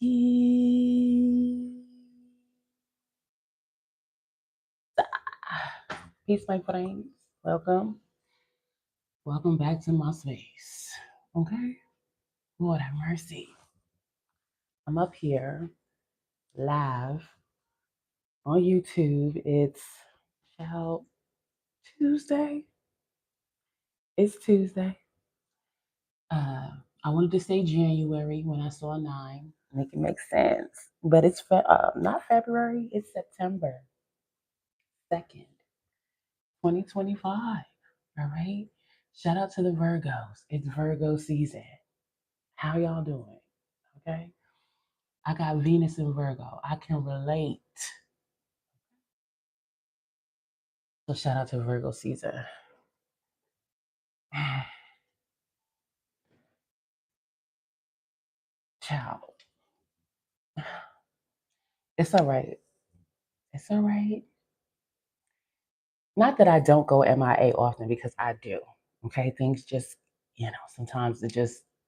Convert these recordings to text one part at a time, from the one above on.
Peace, my friends. Welcome. Welcome back to my space. Okay? Lord have mercy. I'm up here live on YouTube. It's Shout Tuesday. It's Tuesday. I wanted to say January when I saw 9. Make it make sense. But it's not February, it's September 2nd, 2025. All right? Shout out to the Virgos. It's Virgo season. How y'all doing? Okay? I got Venus in Virgo. I can relate. So shout out to Virgo season. Ciao. It's all right. It's all right. Not that I don't go MIA often because I do. Okay. Things just, sometimes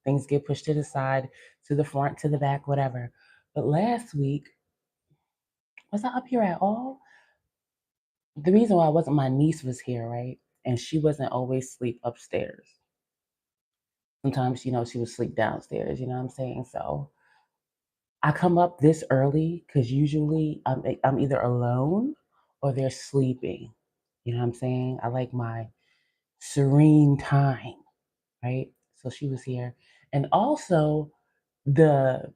things get pushed to the side, to the front, to the back, whatever. But last week, was I up here at all? The reason why I wasn't, my niece was here, right? And she wasn't always sleep upstairs. Sometimes, she would sleep downstairs, you know what I'm saying? So I come up this early because usually I'm either alone or they're sleeping. You know what I'm saying? I like my serene time, right? So she was here. And also the,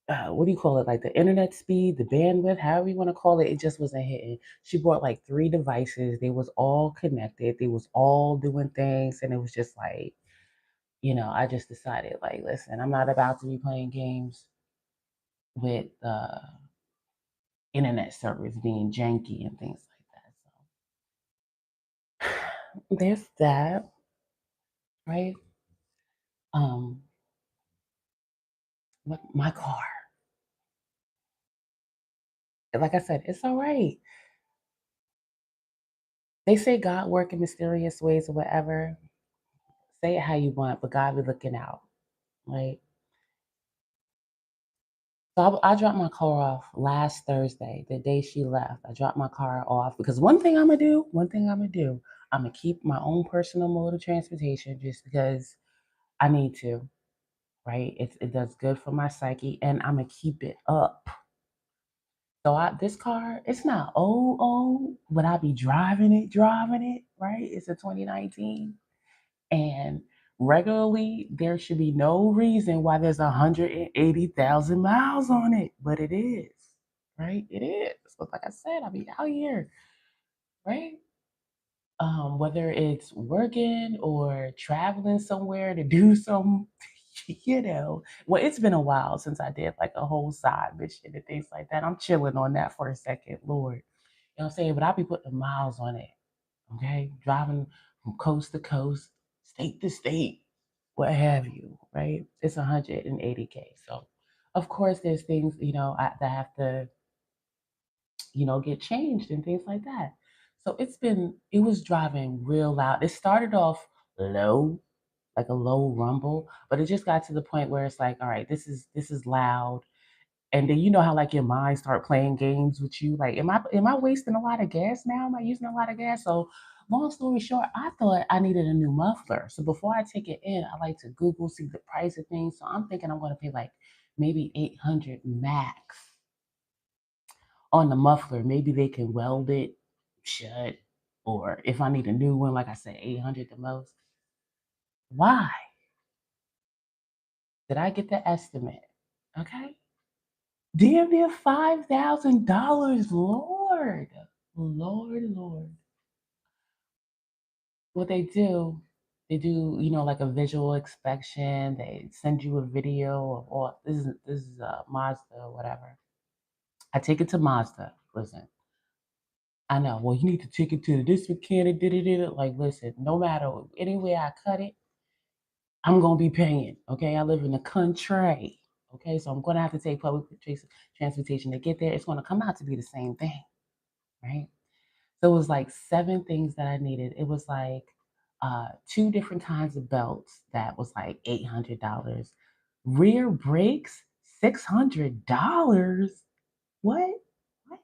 what do you call it? Like the internet speed, the bandwidth, however you want to call it, it just wasn't hitting. She bought like 3 devices. They was all connected. They was all doing things. And it was just like, I just decided like, listen, I'm not about to be playing games with internet servers being janky and things like that. So there's that, right? Um, my car, like I said, it's all right. They say God work in mysterious ways or whatever. Say it how you want, but God be looking out, right? So I dropped my car off last Thursday, the day she left. I dropped my car off because one thing I'm gonna do, I'm gonna keep my own personal mode of transportation just because I need to, right? It does good for my psyche, and I'm gonna keep it up. So this car, it's not old, but I be driving it, right? It's a 2019, and regularly there should be no reason why there's 180,000 miles on it, but it is, right? It is. But like I said, I be out here, right? Whether it's working or traveling somewhere to do some, well, it's been a while since I did like a whole side mission and things like that. I'm chilling on that for a second, Lord. You know what I'm saying? But I'll be putting miles on it, okay? Driving from coast to coast, state to state, what have you, right? It's 180K. So, of course, there's things, that have to, get changed and things like that. So it was driving real loud. It started off low, like a low rumble, but it just got to the point where it's like, all right, this is loud. And then you know how like your mind start playing games with you. Like, am I wasting a lot of gas now? Am I using a lot of gas? So long story short, I thought I needed a new muffler. So before I take it in, I like to Google, see the price of things. So I'm thinking I'm gonna pay like maybe 800 max on the muffler. Maybe they can weld it shut. Or if I need a new one, like I said, 800 the most. Why did I get the estimate? Okay. Damn near $5,000, Lord. Lord. What they do, like a visual inspection. They send you a video of all this is Mazda or whatever. I take it to Mazda. Listen, I know. Well, you need to take it to this mechanic. Like, listen, no matter any way I cut it, I'm gonna be paying. Okay, I live in the country. Okay, so I'm gonna have to take public transportation to get there. It's gonna come out to be the same thing, right? So it was like 7 things that I needed. It was like 2 different kinds of belts that was like $800. Rear brakes, $600? What? What?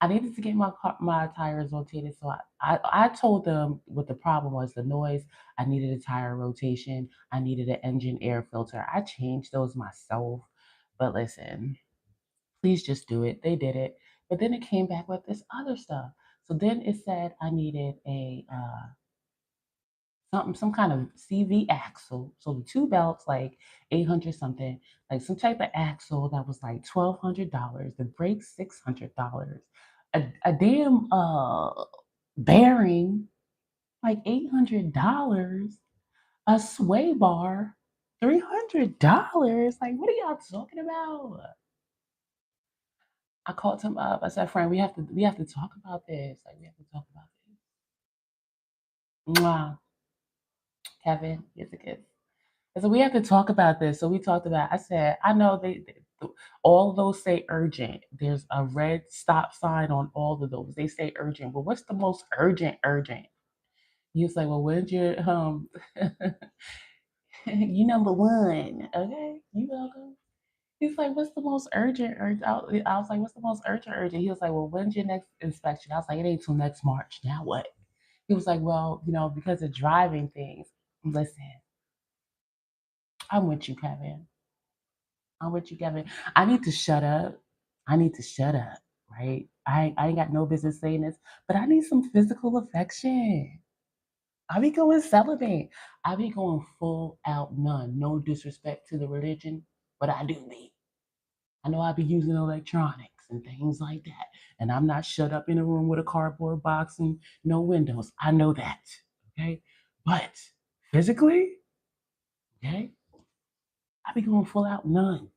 I needed to get my tires rotated, so I told them what the problem was, the noise. I needed a tire rotation. I needed an engine air filter. I changed those myself. But listen, please just do it. They did it. But then it came back with this other stuff. So then it said I needed a some kind of CV axle. So the two belts like 800 something, like some type of axle that was like $1,200. The brakes $600. A damn bearing like $800. A sway bar $300. Like what are y'all talking about? I called him up. I said, "Friend, we have to talk about this. Like we have to talk about this." Mwah. Kevin, here's a kiss. I said, "We have to talk about this." So we talked about. I said, "I know all those say urgent. There's a red stop sign on all of those. They say urgent. But what's the most urgent? Urgent?" He was like, "Well, when's your you number one? Okay, you welcome." He's like, "What's the most urgent?" I was like, "What's the most urgent? Urgent?" He was like, "Well, when's your next inspection?" I was like, "It ain't till next March. Now what?" He was like, "Well, because of driving things." Listen, I'm with you, Kevin. I'm with you, Kevin. I need to shut up. I need to shut up, right? I ain't got no business saying this, but I need some physical affection. I be going celibate. I be going full out none. No disrespect to the religion, but I do be. I know I be using electronics and things like that. And I'm not shut up in a room with a cardboard box and no windows. I know that. Okay. But physically, okay, I be going full out none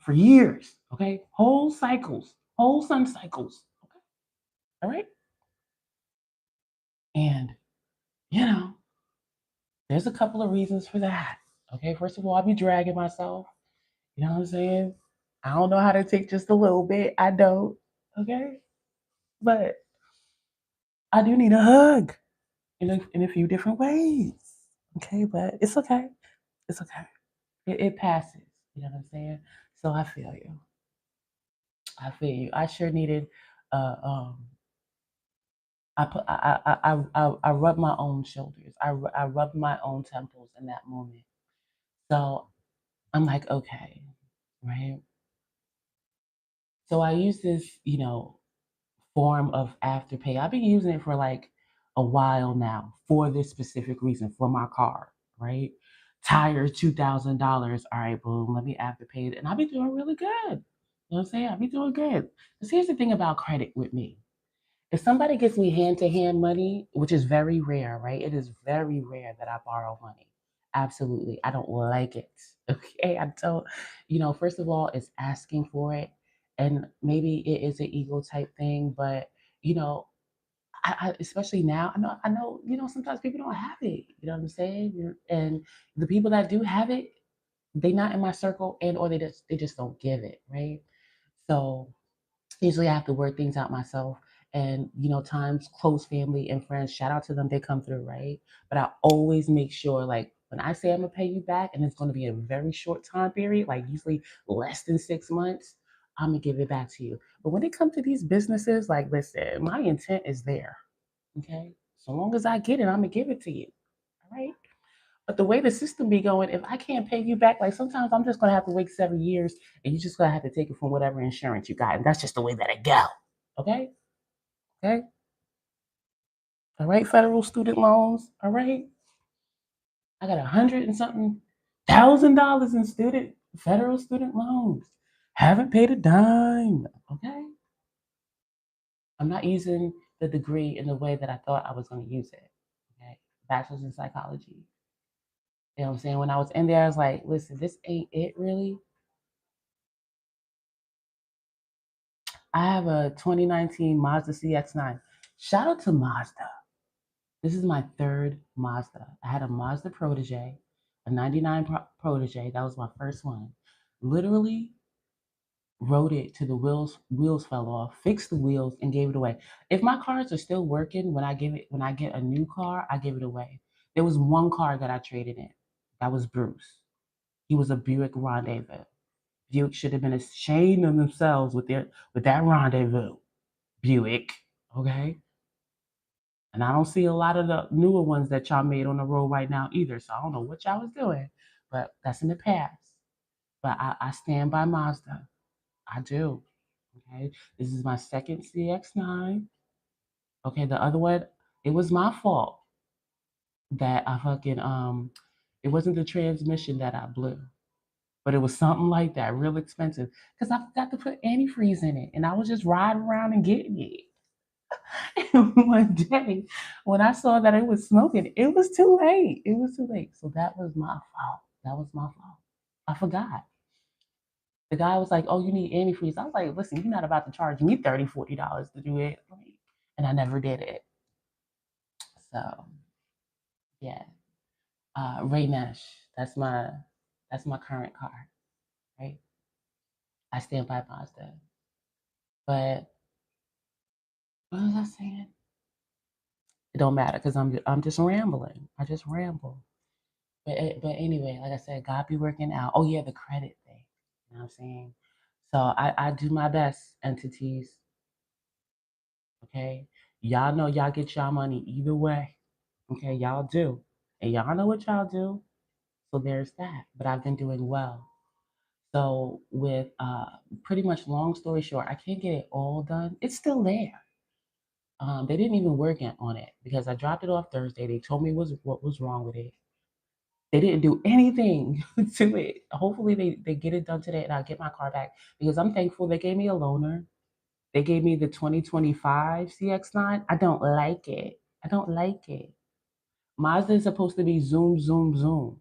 for years. Okay. Whole cycles, whole sun cycles. Okay. All right. And, you know, there's a couple of reasons for that. Okay. First of all, I be dragging myself. You know what I'm saying? I don't know how to take just a little bit. I don't. Okay. But I do need a hug in a few different ways. Okay, but it's okay. It's okay. It passes. You know what I'm saying? So I feel you. I feel you. I sure needed. Uh, um, I rubbed my own shoulders. I rubbed my own temples in that moment. So I'm like, okay, right. So I use this, form of afterpay. I've been using it for like a while now for this specific reason for my car, right? Tires $2,000. All right, boom, let me afterpay it. And I've been doing really good. You know what I'm saying? I've been doing good. Because here's the thing about credit with me. If somebody gives me hand to hand money, which is very rare, right? It is very rare that I borrow money. Absolutely. I don't like it. Okay. I don't, first of all, it's asking for it. And maybe it is an ego type thing, but, you know, especially now, I know, sometimes people don't have it. You know what I'm saying? And the people that do have it, they not in my circle and or they just don't give it, right? So usually I have to work things out myself. And times close family and friends, shout out to them, they come through, right? But I always make sure, like when I say I'm gonna pay you back, and it's gonna be a very short time period, like usually less than 6 months, I'm gonna give it back to you. But when it comes to these businesses, like listen, my intent is there. Okay. So long as I get it, I'm gonna give it to you. All right. But the way the system be going, if I can't pay you back, like sometimes I'm just gonna have to wait 7 years and you just gonna have to take it from whatever insurance you got. And that's just the way that it go. Okay? Okay? All right, federal student loans. All right. I got 100 and something $1,000 in federal student loans. Haven't paid a dime. Okay. I'm not using the degree in the way that I thought I was gonna use it. Okay. Bachelor's in psychology. You know what I'm saying? When I was in there, I was like, listen, this ain't it really. I have a 2019 Mazda CX-9. Shout out to Mazda. This is my third Mazda. I had a Mazda Protege, a 99 Protege. That was my first one. Literally rode it to the wheels fell off, fixed the wheels, and gave it away. If my cars are still working when I get a new car, I give it away. There was one car that I traded in. That was Bruce. He was a Buick Rendezvous. Buick should have been ashamed of themselves with that rendezvous. Buick, okay? And I don't see a lot of the newer ones that y'all made on the road right now either. So I don't know what y'all was doing, but that's in the past. But I stand by Mazda. I do. Okay. This is my second CX9. Okay, the other one, it was my fault that I fucking it wasn't the transmission that I blew. But it was something like that, real expensive. Because I forgot to put antifreeze in it. And I was just riding around and getting it. And one day, when I saw that it was smoking, it was too late. It was too late. So that was my fault. That was my fault. I forgot. The guy was like, "Oh, you need antifreeze." I was like, "Listen, you're not about to charge me $30, $40 to do it." And I never did it. So yeah. Ray Nash. That's my current car, right? I stand by Mazda. But what was I saying? It don't matter because I'm just rambling. I just ramble. But anyway, like I said, God be working out. Oh yeah, the credit thing. You know what I'm saying? So I do my best, entities. Okay, y'all know y'all get y'all money either way. Okay, y'all do, and y'all know what y'all do. So there's that. But I've been doing well. So with pretty much long story short, I can't get it all done. It's still there. They didn't even work on it because I dropped it off Thursday. They told me what was wrong with it. They didn't do anything to it. Hopefully they get it done today and I'll get my car back because I'm thankful they gave me a loaner. They gave me the 2025 CX9. I don't like it. I don't like it. Mazda is supposed to be zoom, zoom, zoom.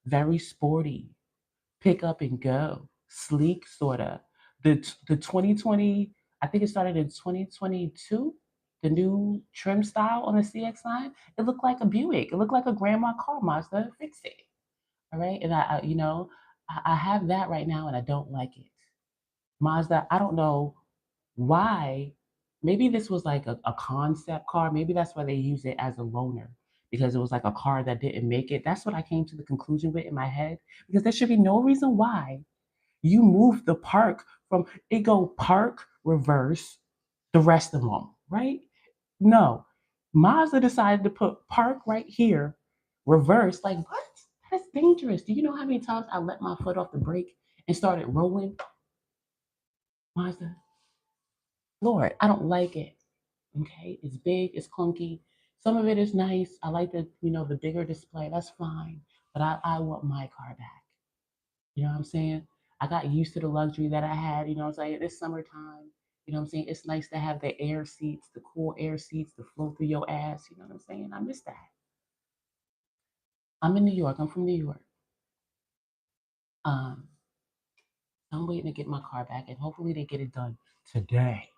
Very sporty. Pick up and go. Sleek, sorta. The 2020, I think it started in 2022. The new trim style on the CX9, it looked like a Buick. It looked like a grandma car. Mazda fixed it. All right. And I have that right now and I don't like it. Mazda, I don't know why. Maybe this was like a concept car. Maybe that's why they use it as a loaner because it was like a car that didn't make it. That's what I came to the conclusion with in my head because there should be no reason why you move the park from it go park reverse the rest of them, right? No. Mazda decided to put park right here, reverse. Like, what? That's dangerous. Do you know how many times I let my foot off the brake and started rolling? Mazda, Lord, I don't like it. Okay, it's big, it's clunky. Some of it is nice. I like the bigger display. That's fine. But I want my car back. You know what I'm saying? I got used to the luxury that I had. You know what I'm saying? It's summertime. You know what I'm saying? It's nice to have the air seats, the cool air seats to flow through your ass. You know what I'm saying? I miss that. I'm in New York. I'm from New York. Um, I'm waiting to get my car back, and hopefully they get it done today.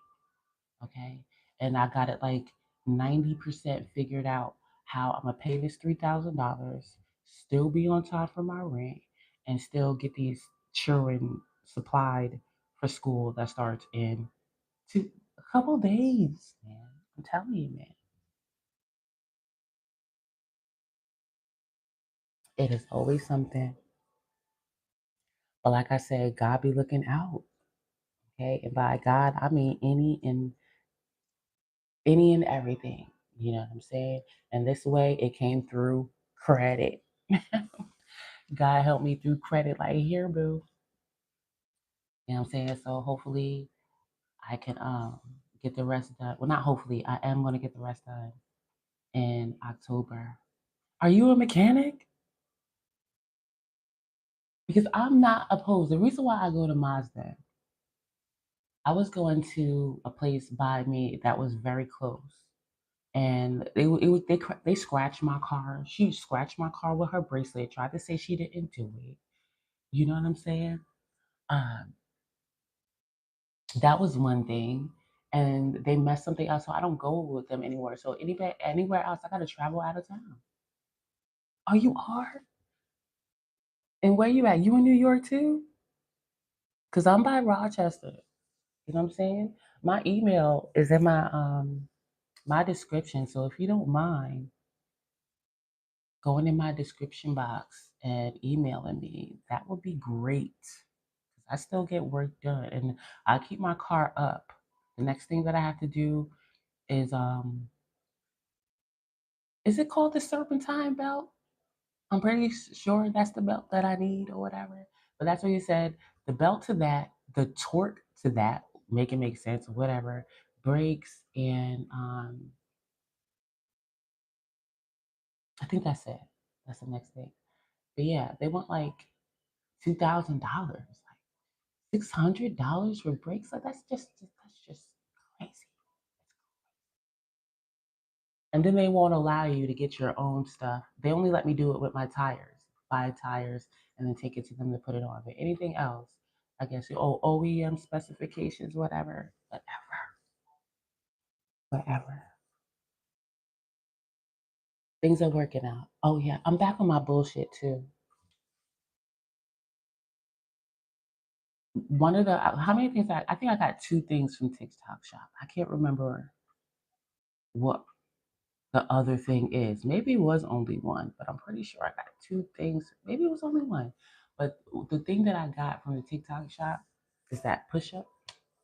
Okay, and I got it like 90% figured out how I'm gonna pay this $3,000, still be on time for my rent, and still get these children supplied for school that starts in a couple days, man. I'm telling you, man, it is always something. But like I said, God be looking out. Okay, and by God, I mean any and everything. You know what I'm saying? And this way, it came through credit. God help me through credit, like here, boo. You know what I'm saying? So hopefully I can get the rest done. Well, not hopefully, I am gonna get the rest done in October. Are you a mechanic? Because I'm not opposed. The reason why I go to Mazda, I was going to a place by me that was very close. And they scratched my car. She scratched my car with her bracelet. Tried to say she didn't do it. You know what I'm saying? Um, that was one thing. And they messed something else, so I don't go with them anywhere. So anywhere else, I gotta travel out of town. Oh, you are? And where you at? You in New York too? Cause I'm by Rochester. You know what I'm saying? My email is in my description. So if you don't mind, going in my description box and emailing me, that would be great. I still get work done and I keep my car up. The next thing that I have to do is it called the serpentine belt? I'm pretty sure that's the belt that I need or whatever. But that's what you said. The belt to that, the torque to that, make it make sense or whatever. Brakes and I think that's it. That's the next thing. But yeah, they want like $2,000, like $600 for brakes. Like that's just crazy. And then they won't allow you to get your own stuff. They only let me do it with my tires, buy tires, and then take it to them to put it on. But anything else, I guess, OEM specifications, whatever, whatever. Things are working out. Oh yeah, I'm back on my bullshit too. One of the how many things I think I got two things from TikTok Shop. I can't remember what the other thing is. Maybe it was only one, but I'm pretty sure I got two things. Maybe it was only one. But the thing that I got from the TikTok Shop is that push up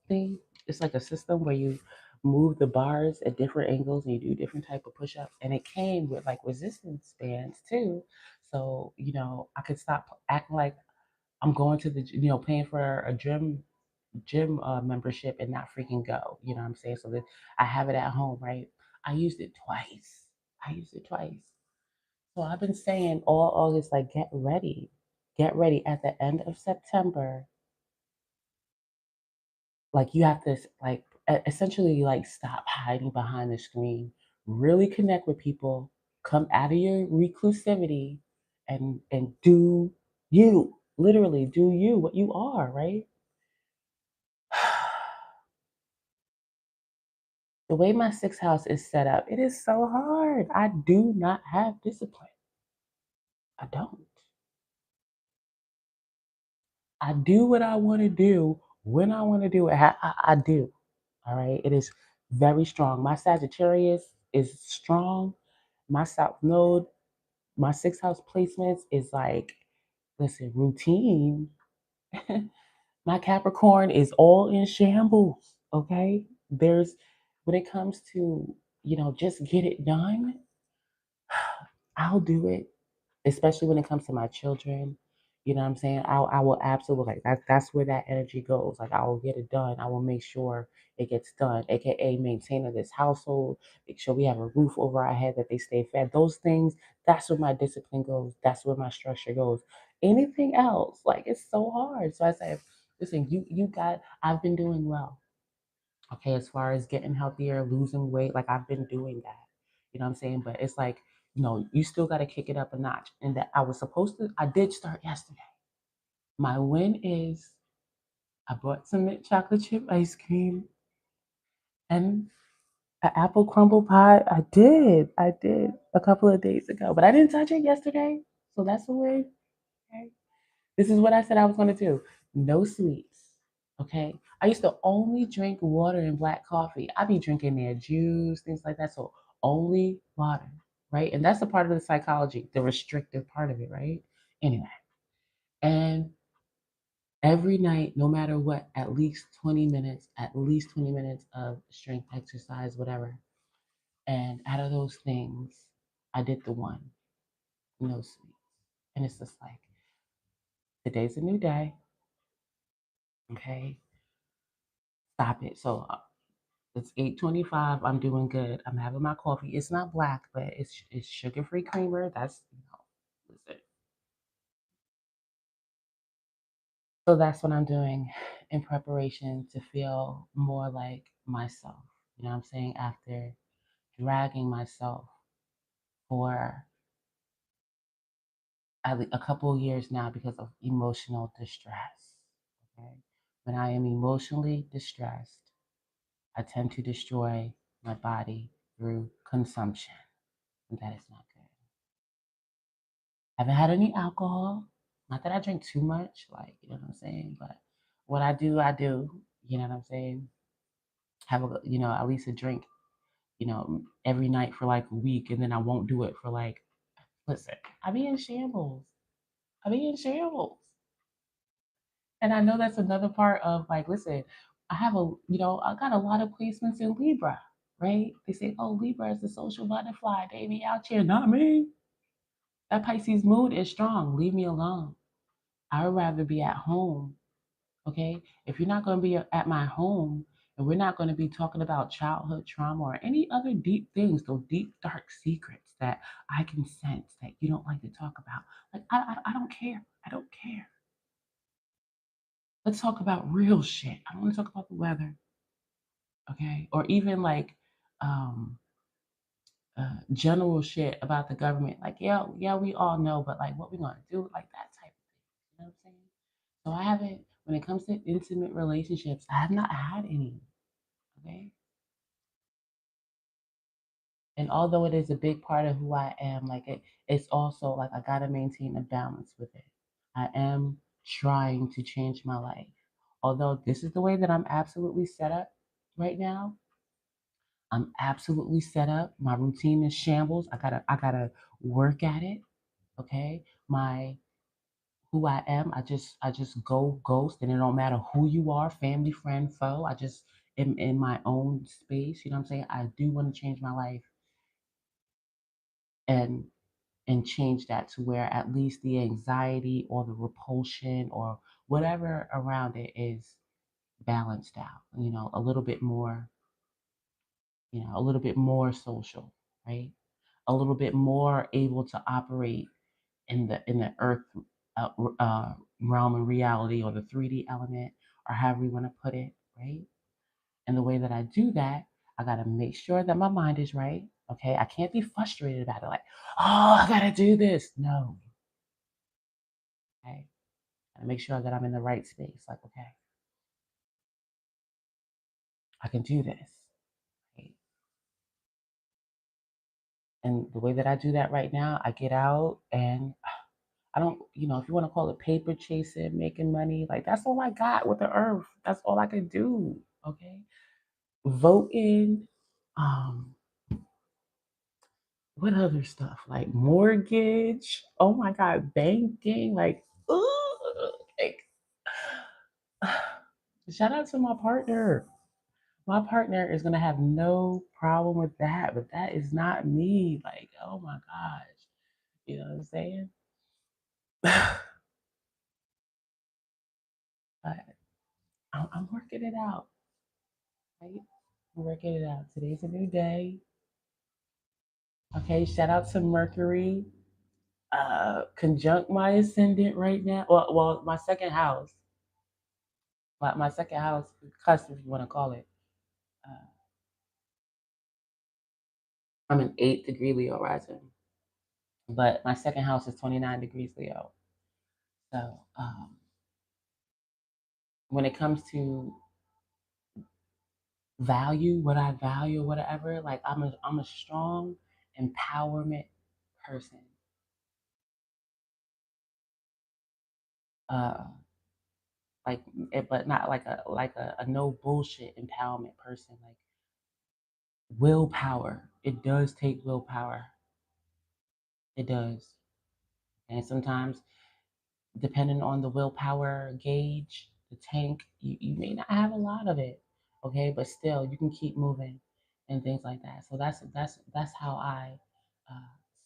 thing. It's like a system where you move the bars at different angles and you do different type of push ups. And it came with like resistance bands too. So, I could stop acting like I'm going to the, paying for a gym membership and not freaking go. You know what I'm saying? So that I have it at home, right? I used it twice. I used it twice. So I've been saying all August, like, get ready. Get ready. At the end of September, like, you have to, like, essentially, like, stop hiding behind the screen. Really connect with people. Come out of your reclusivity and do you. Literally, do you, what you are, right? The way my sixth house is set up, it is so hard. I do not have discipline. I don't. I do what I want to do when I want to do it. I do. All right. It is very strong. My Sagittarius is strong. My South Node, my sixth house placements is like, listen, routine. My Capricorn is all in shambles. Okay. When it comes to, just get it done, I'll do it, especially when it comes to my children. You know what I'm saying? I will absolutely, like, that's where that energy goes. Like, I will get it done. I will make sure it gets done, aka maintaining this household, make sure we have a roof over our head, that they stay fed. Those things, that's where my discipline goes. That's where my structure goes. Anything else, like, it's so hard. So I say, listen, I've been doing well. Okay, as far as getting healthier, losing weight, like, I've been doing that. You know what I'm saying? But it's like, you still got to kick it up a notch. And that I did start yesterday. My win is I bought some mint chocolate chip ice cream and an apple crumble pie. I did a couple of days ago, but I didn't touch it yesterday. So that's the way. Okay. This is what I said I was going to do. No sweets. Okay. I used to only drink water and black coffee. I be drinking their juice, things like that. So only water, right? And that's a part of the psychology, the restrictive part of it, right? Anyway. And every night, no matter what, at least 20 minutes of strength exercise, whatever. And out of those things, I did the one, no sweets. And it's just like, today's a new day. Okay. Stop it. So it's 8:25. I'm doing good. I'm having my coffee. It's not black, but it's sugar-free creamer. Listen. So that's what I'm doing in preparation to feel more like myself. You know what I'm saying? After dragging myself for a couple of years now because of emotional distress. Okay? When I am emotionally distressed, I tend to destroy my body through consumption. And that is not good. Haven't had any alcohol. Not that I drink too much, like, you know what I'm saying? But what I do, I do. You know what I'm saying? Have at least a drink, every night for like a week, and then I won't do it for like Listen, I be in shambles. I be in shambles. And I know that's another part of like, listen, I got a lot of placements in Libra, right? They say, oh, Libra is the social butterfly. They be out here, not me. That Pisces mood is strong. Leave me alone. I would rather be at home. Okay. If you're not going to be at my home and we're not going to be talking about childhood trauma or any other deep things, those deep, dark secrets that I can sense that you don't like to talk about, like, I don't care. I don't care. Let's talk about real shit. I don't want to talk about the weather. Okay. Or even like, um, general shit about the government. Like, yeah, we all know, but like, what we gonna do? Like that type of thing. You know what I'm saying? So I haven't, when it comes to intimate relationships, I have not had any. Okay. And although it is a big part of who I am, it's also like I gotta maintain a balance with it. I am trying to change my life. Although this is the way that I'm absolutely set up right now. I'm absolutely set up. My routine is shambles. I gotta work at it. Okay. My who I am, I just go ghost and it don't matter who you are, family, friend, foe. I just am in my own space. You know what I'm saying? I do want to change my life and change that to where at least the anxiety or the repulsion or whatever around it is balanced out, a little bit more social, right? A little bit more able to operate in the earth uh, uh, realm and reality or the 3D element or however you want to put it, right? And the way that I do that, I got to make sure that my mind is right. Okay. I can't be frustrated about it. Like, oh, I got to do this. No. Okay. I make sure that I'm in the right space. Like, okay, I can do this. Right? And the way that I do that right now, I get out and I don't, if you want to call it paper chasing, making money, like that's all I got with the earth. That's all I can do. Okay. Voting, um, what other stuff? Like mortgage. Oh my God, banking. Like, ooh, like, shout out to my partner. My partner is gonna have no problem with that, but that is not me. Like, oh my gosh, you know what I'm saying? but I'm working it out, right? I'm working it out. Today's a new day. Okay, shout out to Mercury. Conjunct my ascendant right now. Well, my second house. My second house, cusp, if you want to call it. Uh, I'm an 8th degree Leo rising, but my second house is 29 degrees Leo. So when it comes to what I value, whatever. Like I'm a strong empowerment person. Uh, but not like a no bullshit empowerment person. Like willpower. It does take willpower. It does, and sometimes depending on the willpower gauge, the tank, you may not have a lot of it, okay, but still you can keep moving and things like that. So that's how I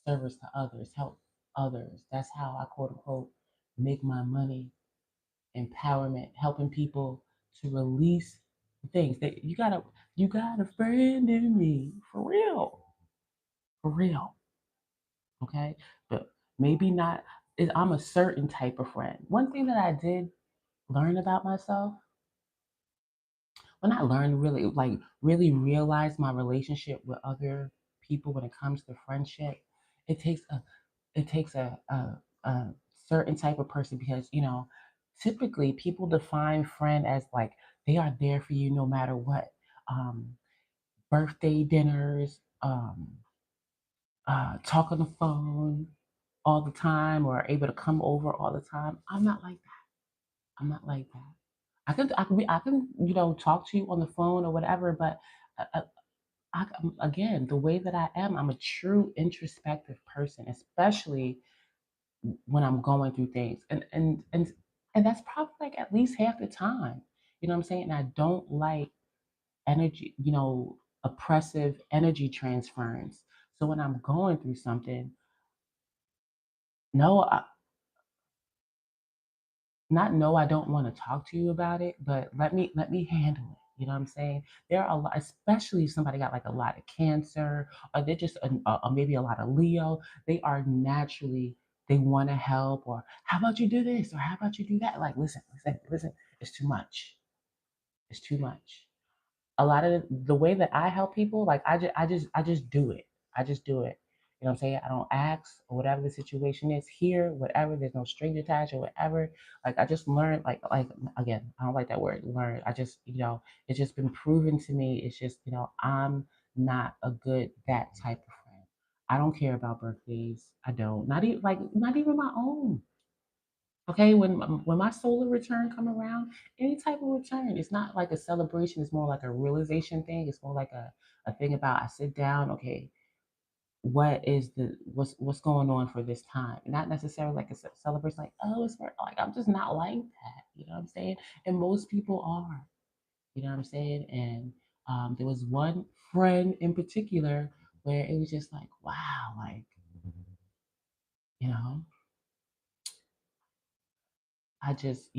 service to others, help others. That's how I quote unquote make my money. Empowerment, helping people to release things that you got a friend in me for real, okay, but maybe not. I'm a certain type of friend. One thing that I did learn about myself, when I learned really really realize my relationship with other people when it comes to friendship, it takes a certain type of person because typically people define friend as like they are there for you no matter what. um Birthday dinners, talk on the phone all the time or able to come over all the time. I'm not like that. I'm not like that. I can talk to you on the phone or whatever, but uh, uh, again, the way that I am, I'm a true introspective person, especially when I'm going through things. And that's probably like at least half the time. You know what I'm saying? And I don't like energy, oppressive energy transference. So when I'm going through something, no, not no, I don't want to talk to you about it, but let me handle it. You know what I'm saying? There are a lot, especially if somebody got like a lot of cancer, or they're just maybe a lot of Leo. They are naturally, they want to help, or how about you do this, or how about you do that? Like, listen, listen, listen. It's too much. It's too much. A lot of the way that I help people, like I just do it. I just do it. You know what I'm saying? I don't ask or whatever the situation is here, whatever. There's no string attached or whatever. Like I just learned, like again, I don't like that word, learn. I just, it's just been proven to me. It's just, I'm not a good that type of friend. I don't care about birthdays. I don't. Not even my own. Okay, when my solar return come around, any type of return, it's not like a celebration. It's more like a realization thing. It's more like a thing about I sit down. Okay, what's going on for this time? Not necessarily like a celebration. Like it's for like I'm just not like that. You know what I'm saying? And most people are. You know what I'm saying? And there was one friend in particular where it was just like wow, like you know, I just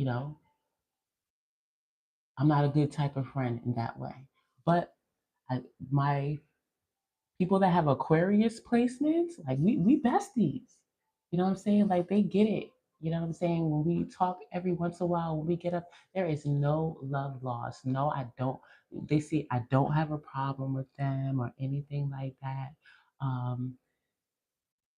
I'm not a good type of friend in that way. But I, my people that have Aquarius placements, like we besties. You know what I'm saying? Like they get it. You know what I'm saying? When we talk every once in a while, when we get up, there is no love lost. No, I don't. They see I don't have a problem with them or anything like that. Um,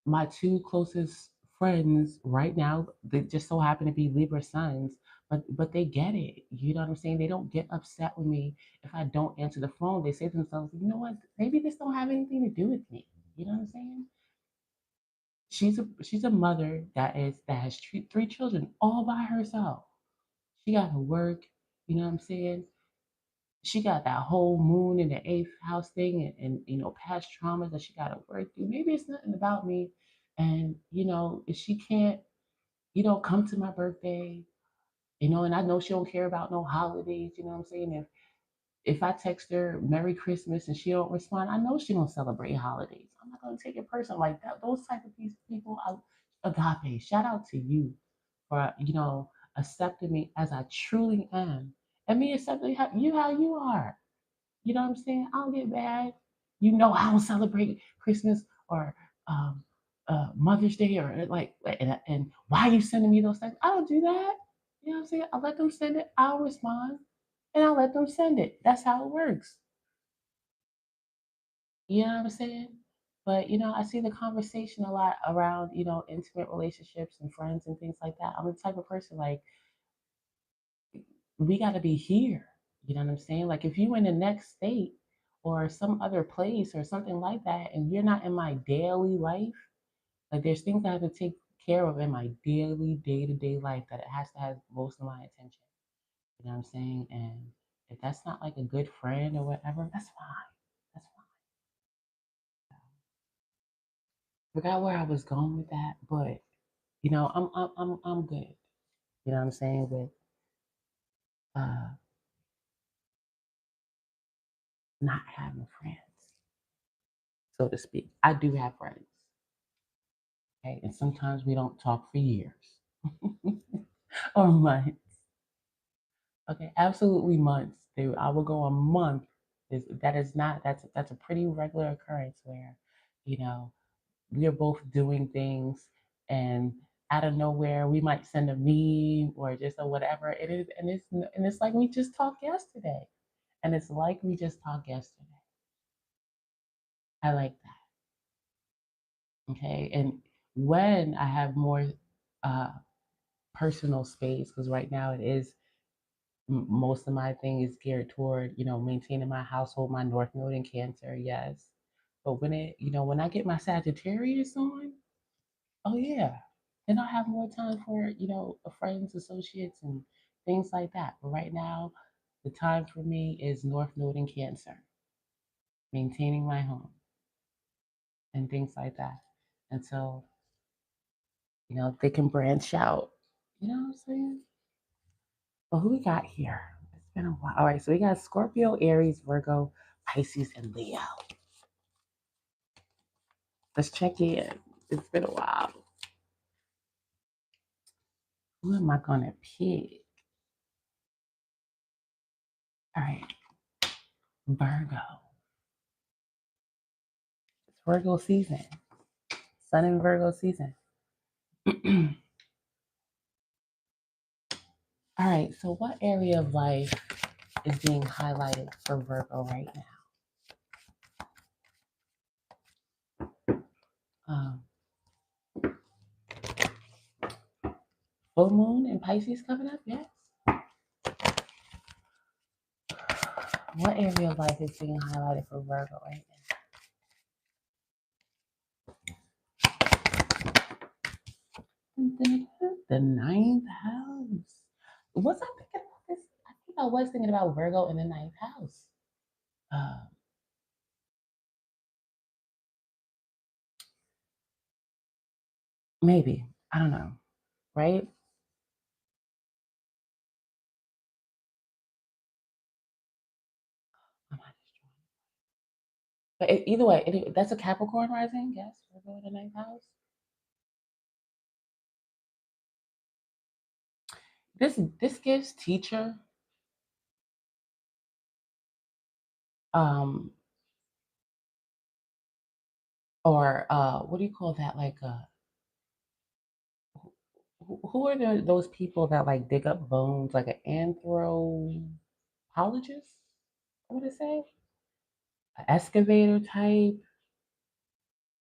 my two closest friends right now, they just so happen to be Libra suns, but they get it. You know what I'm saying? They don't get upset with me if I don't answer the phone. They say to themselves, you know what? Maybe this don't have anything to do with me. You know what I'm saying? She's a mother that has three children all by herself. She got to work. You know what I'm saying? She got that whole moon in the eighth house thing and past traumas that she got to work through. Maybe it's nothing about me. And if she can't come to my birthday, and I know she don't care about no holidays. You know what I'm saying? If I text her Merry Christmas and she don't respond, I know she don't celebrate holidays. I'm not gonna take it personal like that. Those type of people, agape. Shout out to you for accepting me as I truly am, and me accepting how you are. You know what I'm saying? I don't get mad. I don't celebrate Christmas or um, Mother's Day or like, and why are you sending me those things? I don't do that. You know what I'm saying? I let them send it. I'll respond, and I'll let them send it. That's how it works. You know what I'm saying? But I see the conversation a lot around intimate relationships and friends and things like that. I'm the type of person like we got to be here. You know what I'm saying? Like if you in the next state or some other place or something like that, and you're not in my daily life, like there's things I have to take care of in my daily day to day life that it has to have most of my attention. You know what I'm saying? And if that's not like a good friend or whatever, that's fine. That's fine. Forgot where I was going with that, but I'm good. You know what I'm saying? With uh, not having friends, so to speak. I do have friends. Okay, and sometimes we don't talk for years or months. Okay, absolutely months. I will go a month. That's a pretty regular occurrence where, you know, we are both doing things and out of nowhere we might send a meme or just a whatever it is, and it's like we just talked yesterday, and it's like we just talked yesterday. I like that. Okay, and when I have more uh personal space, because right now it is most of my thing is geared toward maintaining my household, my north node in Cancer, yes. But when I get my Sagittarius on, oh yeah, then I'll have more time for friends, associates, and things like that. But right now, the time for me is north node in Cancer. maintaining my home, and things like that. And so, they can branch out. You know what I'm saying? Well, who we got here? It's been a while. All right, so we got Scorpio, Aries, Virgo, Pisces, and Leo. Let's check in. It's been a while. Who am I gonna pick? All right, Virgo. It's Virgo season. Sun in Virgo season. All right, so what area of life is being highlighted for Virgo right now? Full moon in Pisces coming up, yes. What area of life is being highlighted for Virgo right now? The ninth house. Was I thinking about this? I think I was thinking about Virgo in the ninth house. Maybe. I don't know. Right? But either way, that's a Capricorn rising, yes. Virgo in the ninth house. This gives teacher um or what do you call that? Like who are those people that like dig up bones, like an anthropologist? What would it say? An excavator type,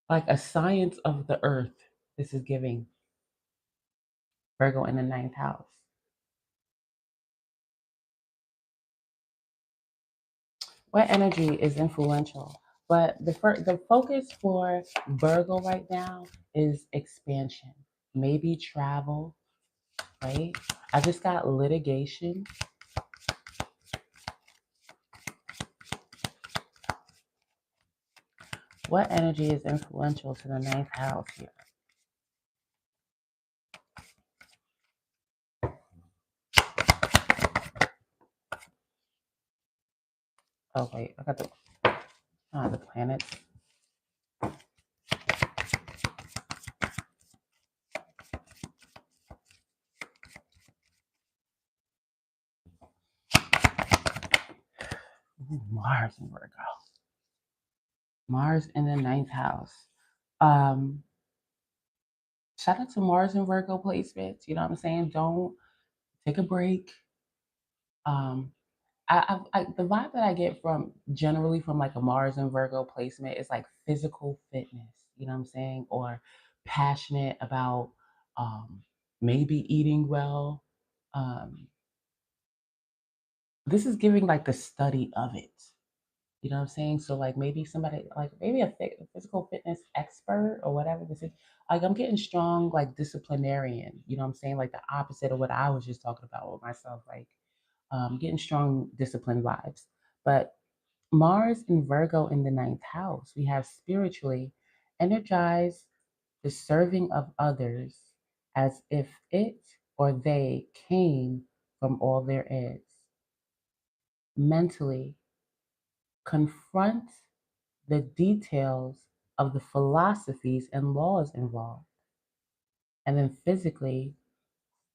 like a science of the earth. This is giving Virgo in the ninth house. What energy is influential? But the focus for Virgo right now is expansion, maybe travel, right? I just got litigation. What energy is influential to the ninth house here? Oh wait, I got the planets. Ooh, Mars in Virgo. Mars in the ninth house. Um, Shout out to Mars and Virgo placements. You know what I'm saying? Don't take a break. Um, the vibe that I get from generally from like a Mars and Virgo placement is like physical fitness. You know what I'm saying? Or passionate about um, maybe eating well. Um, this is giving like the study of it. You know what I'm saying? So like maybe somebody like maybe a physical fitness expert or whatever this is. Like I'm getting strong like disciplinarian. You know what I'm saying? Like the opposite of what I was just talking about with myself. Like getting strong discipline vibes. But Mars in Virgo in the ninth house, we have spiritually energize the serving of others as if it or they came from all there is. Mentally confront the details of the philosophies and laws involved. And then physically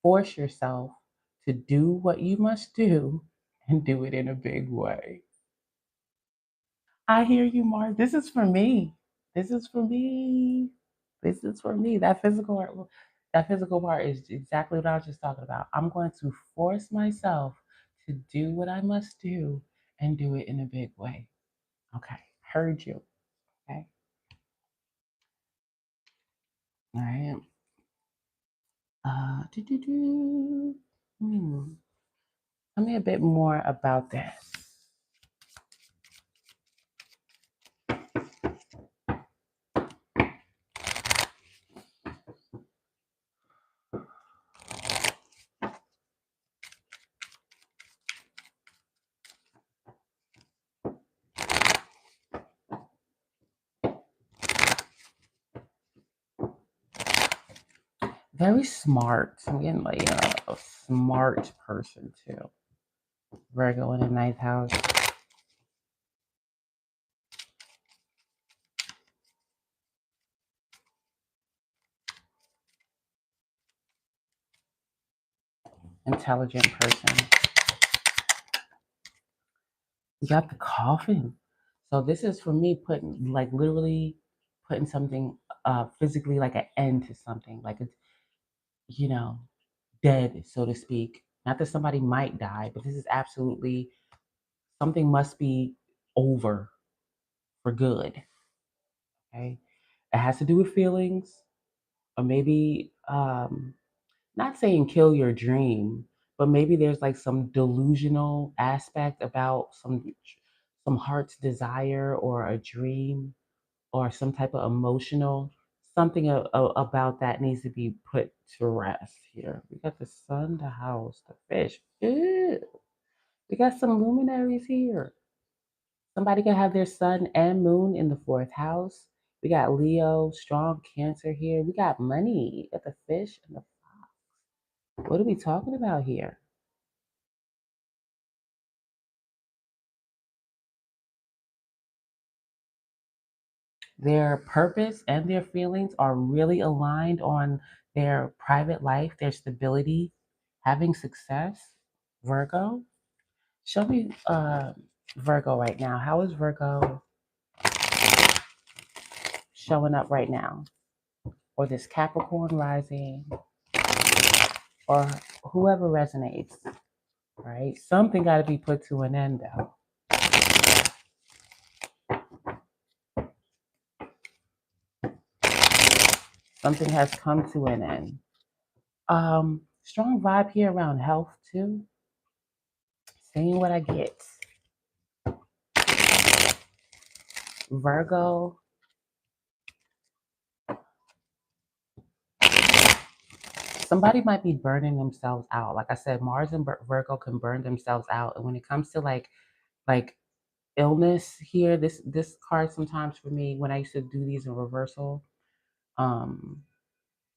force yourself to do what you must do and do it in a big way. I hear you, Mark. This is for me. This is for me. This is for me. That physical part is exactly what I was just talking about. I'm going to force myself to do what I must do and do it in a big way. Okay. Heard you. Okay. All right. Do. Tell me a bit more about this. Very smart. I'm getting like a smart person too. Virgo in the ninth house. Intelligent person. You got the coffin. So this is for me putting like literally putting something physically like an end to something. Like it's you know, dead, so to speak. Not that somebody might die, but this is absolutely something must be over for good. Okay. It has to do with feelings, or maybe not saying kill your dream, but maybe there's like some delusional aspect about some heart's desire or a dream or some type of emotional something about that needs to be put to rest here. We got the sun, the house, the fish. Ew. We got some luminaries here. Somebody can have their sun and moon in the fourth house. We got Leo, strong Cancer here. We got money at the fish and the what are we talking about here? Their purpose and their feelings are really aligned on their private life, their stability, having success. Virgo, show me Virgo right now. How is Virgo showing up right now? Or this Capricorn rising, or whoever resonates, right? Something got to be put to an end, though. Something has come to an end. Strong vibe here around health, too. Seeing what I get. Virgo, somebody might be burning themselves out. Like I said, Mars and Virgo can burn themselves out. And when it comes to like illness here, this card sometimes for me when I used to do these in reversal, um,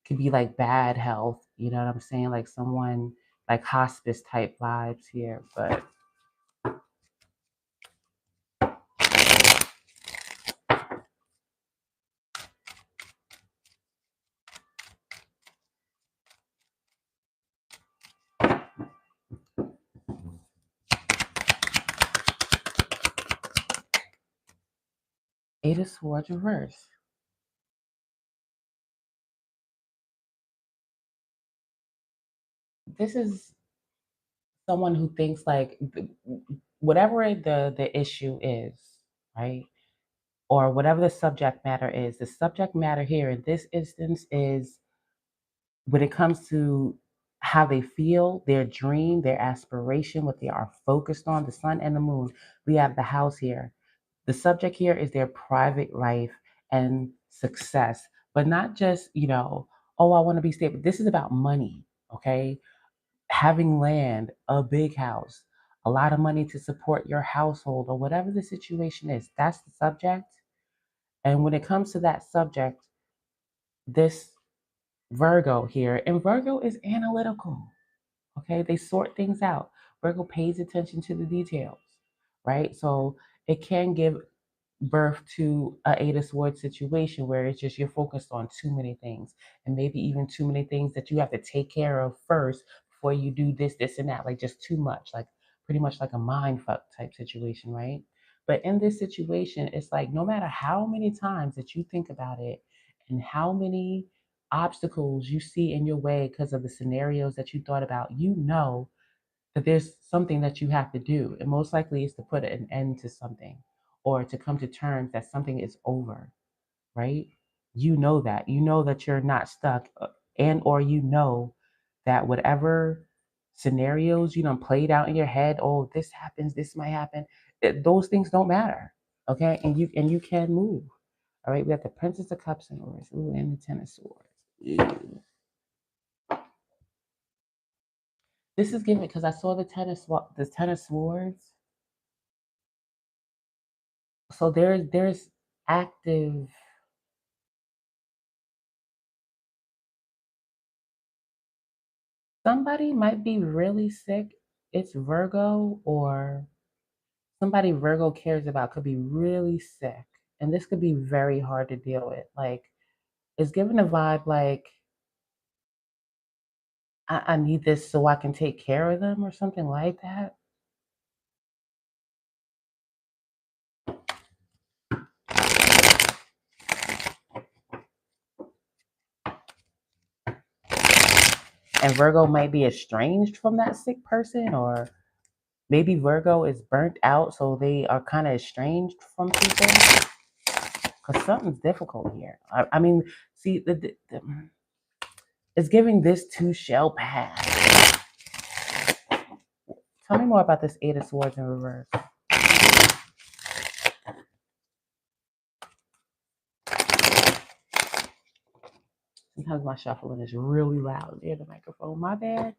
could be like bad health. You know what I'm saying? Like someone like hospice type vibes here. But Eight of Swords reverse. This is someone who thinks like whatever the issue is, right? Or whatever the subject matter is. The subject matter here in this instance is when it comes to how they feel, their dream, their aspiration, what they are focused on, the sun and the moon. We have the house here. The subject here is their private life and success, but not just, oh, I want to be stable. This is about money, okay? Having land, a big house, a lot of money to support your household or whatever the situation is. That's the subject. And when it comes to that subject, this Virgo here, and Virgo is analytical. Okay, they sort things out. Virgo pays attention to the details, right? So it can give birth to a Eight of Swords situation where it's just you're focused on too many things, and maybe even too many things that you have to take care of first before you do this, this, and that. Like just too much, like pretty much like a mind fuck type situation, right? But in this situation, it's like no matter how many times that you think about it and how many obstacles you see in your way because of the scenarios that you thought about, you know that there's something that you have to do. And most likely is to put an end to something or to come to terms that something is over, right? You know that. You know that you're not stuck and or you know that whatever scenarios you know played out in your head, oh, this happens, this might happen, those things don't matter. Okay? And you can move. All right, we got the Princess of Cups and Oars. Ooh, and the Ten of Swords. Ooh. This is giving because I saw the Ten of Swords. So there's active Somebody might be really sick. It's Virgo, or somebody Virgo cares about could be really sick. And this could be very hard to deal with. Like, it's giving a vibe like, I need this so I can take care of them or something like that. And Virgo might be estranged from that sick person, or maybe Virgo is burnt out, so they are kind of estranged from people. Because something's difficult here. I mean, see, it's giving this too shall pass. Tell me more about this Eight of Swords in reverse. Sometimes my shuffling is really loud near the microphone. My bad.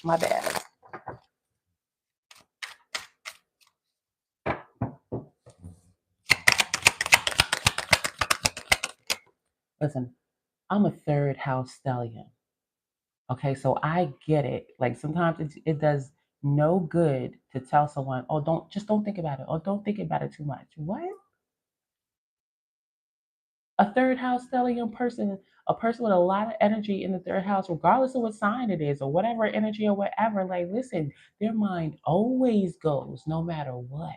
My bad. Listen, I'm a third house stallion. Okay, so I get it. Like sometimes it does no good to tell someone, oh, don't think about it, or don't think about it too much. What? A third house stellium person, a person with a lot of energy in the third house, regardless of what sign it is or whatever energy or whatever, like listen, their mind always goes no matter what.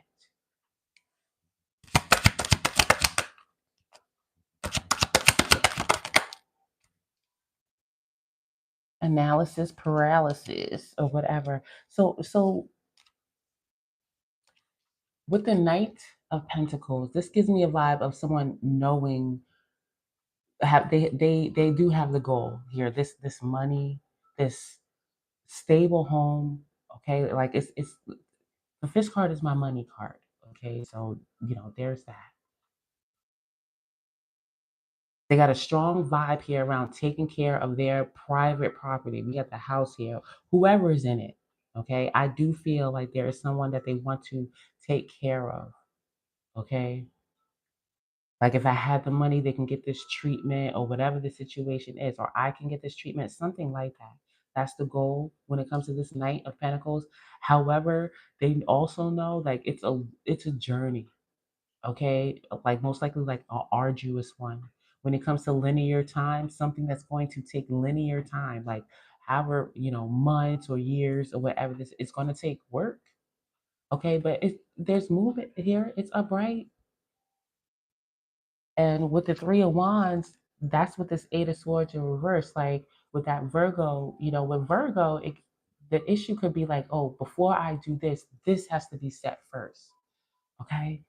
Analysis paralysis or whatever. So with the Knight of Pentacles, this gives me a vibe of someone knowing, have they do have the goal here, this money, this stable home. Okay, like it's the fish card is my money card. Okay, so there's that. They got a strong vibe here around taking care of their private property. We got the house here, whoever is in it. Okay, I do feel like there is someone that they want to take care of. Okay, like if I had the money, they can get this treatment or whatever the situation is, or I can get this treatment, something like that. That's the goal when it comes to this Knight of Pentacles. However, they also know like it's a journey. Okay, like most likely like an arduous one. When it comes to linear time, something that's going to take linear time, like however months or years or whatever this, it's going to take work. Okay, but there's movement here. It's upright. And with the Three of Wands, that's what this Eight of Swords in reverse. Like with that Virgo, with Virgo, the issue could be like, oh, before I do this, this has to be set first. Okay.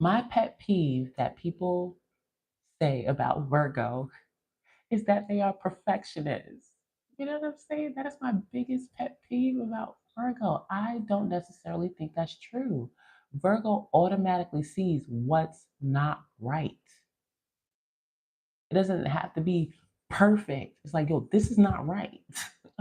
My pet peeve that people say about Virgo is that they are perfectionists. You know what I'm saying? That is my biggest pet peeve about Virgo. I don't necessarily think that's true. Virgo automatically sees what's not right. It doesn't have to be perfect. It's like, yo, this is not right.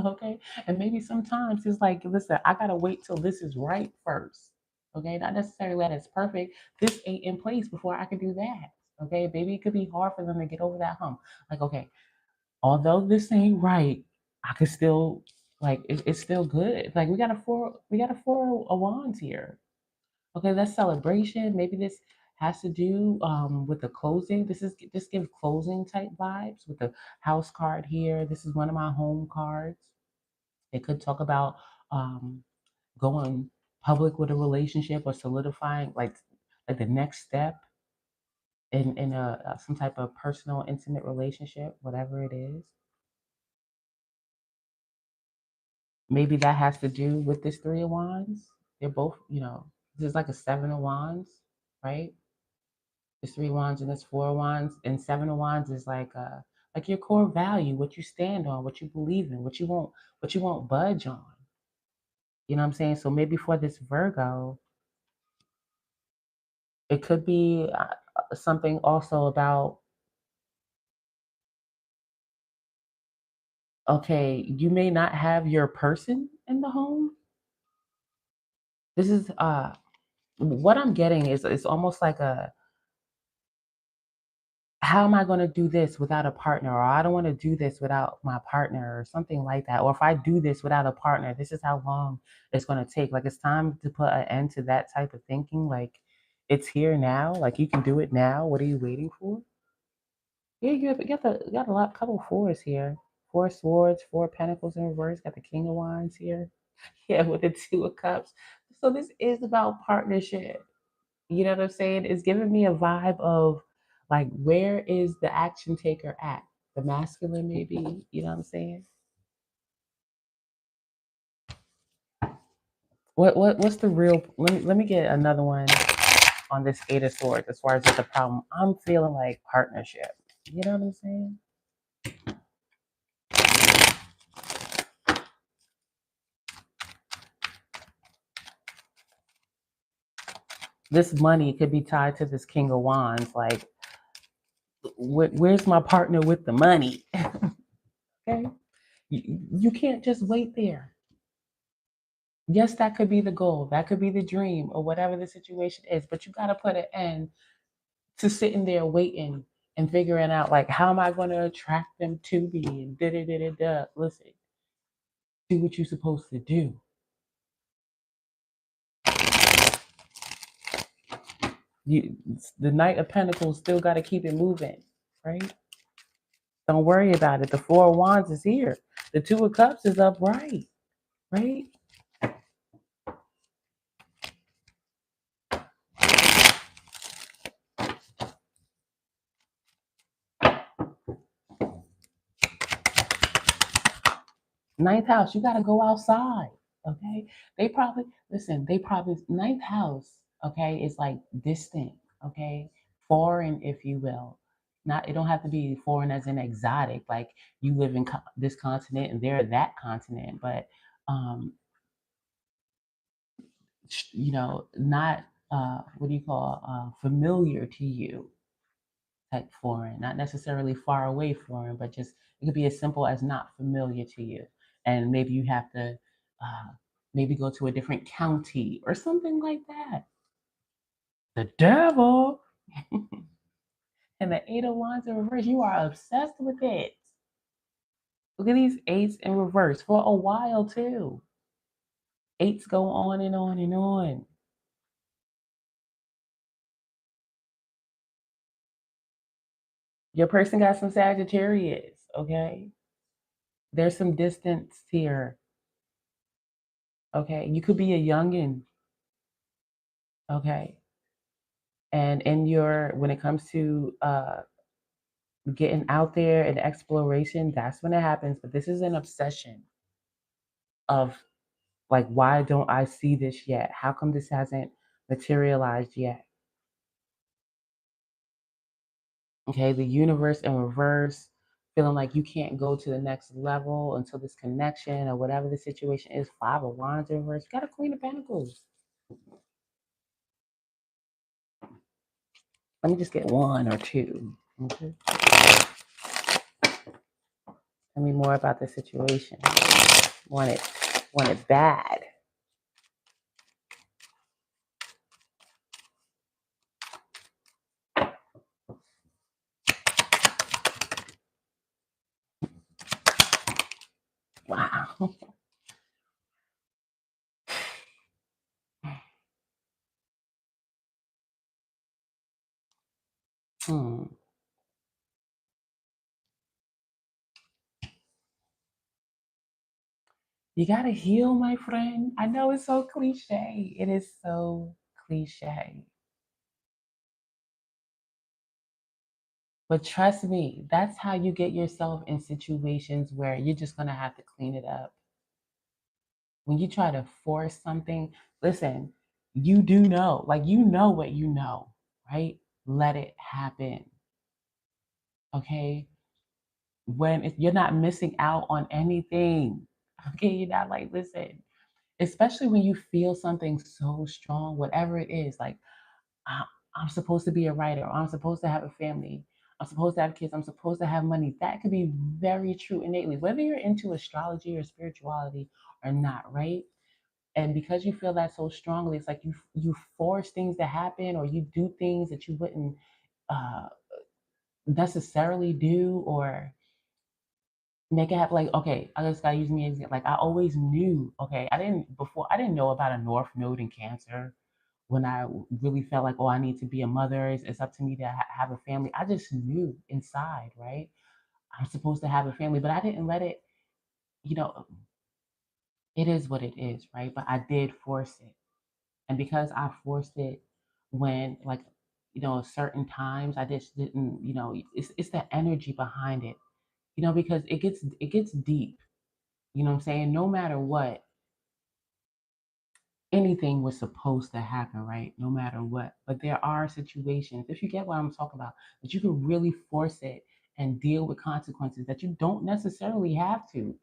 Okay. And maybe sometimes it's like, listen, I gotta wait till this is right first. Okay. Not necessarily that it's perfect. This ain't in place before I can do that. Okay. Maybe it could be hard for them to get over that hump. Like, okay, although this ain't right, I could still like it's still good. Like we got a four of wands here. Okay, that's celebration. Maybe this has to do with the closing. This gives closing type vibes with the house card here. This is one of my home cards. It could talk about um, going public with a relationship or solidifying like the next step in some type of personal intimate relationship, whatever it is. Maybe that has to do with this Three of Wands. They're both, this is like a Seven of Wands, right? There's Three Wands and there's Four Wands, and Seven of Wands is like your core value, what you stand on, what you believe in, what you won't budge on. You know what I'm saying? So maybe for this Virgo, it could be something also about, okay, you may not have your person in the home. This is what I'm getting is it's almost like how am I going to do this without a partner? Or I don't want to do this without my partner or something like that. Or if I do this without a partner, this is how long it's going to take. Like it's time to put an end to that type of thinking. Like it's here now. Like you can do it now. What are you waiting for? Yeah, you got a lot, couple fours here. Four swords, four pentacles in reverse. Got the king of wands here. Yeah, with the two of cups. So this is about partnership. You know what I'm saying? It's giving me a vibe of like, where is the action taker at? The masculine, maybe. You know what I'm saying? What's the real? Let me get another one on this eight of swords. As far as the problem, I'm feeling like partnership. You know what I'm saying? This money could be tied to this king of wands. Like, where's my partner with the money? Okay, you can't just wait there. Yes, that could be the goal, that could be the dream, or whatever the situation is, but you got to put an end to sitting there waiting and figuring out, like, how am I going to attract them to me, and da da da da da. Listen, do what you're supposed to do. You, the Knight of Pentacles still got to keep it moving, right? Don't worry about it. The Four of Wands is here. The Two of Cups is upright, right? Ninth house, you got to go outside. Okay. They probably, listen, ninth house, okay, is like distant, okay, foreign, if you will. Not, it don't have to be foreign as in exotic, like you live in this continent and they're that continent, but, um, not, what do you call, familiar to you type foreign, not necessarily far away foreign, but just it could be as simple as not familiar to you. And maybe you have to maybe go to a different county or something like that. The devil. And the eight of wands in reverse, you are obsessed with it. Look at these eights in reverse for a while too. Eights go on and on and on. Your person got some Sagittarius, okay? There's some distance here. Okay. You could be a youngin'. Okay. And in your, when it comes to getting out there and exploration, that's when it happens. But this is an obsession of like, why don't I see this yet? How come this hasn't materialized yet? Okay, the universe in reverse, feeling like you can't go to the next level until this connection or whatever the situation is. Five of wands in reverse, you got a queen of pentacles. Let me just get one or two. Okay. Tell me more about the situation. Want it bad. Wow. Hmm. You gotta heal, my friend. I know it's so cliche. It is so cliche. But trust me, that's how you get yourself in situations where you're just gonna have to clean it up. When you try to force something, listen, you do know, like you know what you know, right? Let it happen. Okay. You're not missing out on anything. Okay, you're not like, listen, especially when you feel something so strong, whatever it is, like I, I'm supposed to be a writer, or I'm supposed to have a family, I'm supposed to have kids, I'm supposed to have money. That could be very true innately, whether you're into astrology or spirituality or not, right? And because you feel that so strongly, it's like you force things to happen, or you do things that you wouldn't uh, necessarily do or make it happen. Like, okay, I just gotta use me as example. Like, I always knew, okay, I didn't know about a North Node in Cancer when I really felt like, oh, I need to be a mother. It's up to me to have a family. I just knew inside, right? I'm supposed to have a family, but I didn't let it, you know, it is what it is, right? But I did force it. And because I forced it when, like, certain times I just didn't, it's the energy behind it, because it gets deep, you know what I'm saying? No matter what, anything was supposed to happen, right? No matter what. But there are situations, if you get what I'm talking about, that you can really force it and deal with consequences that you don't necessarily have to,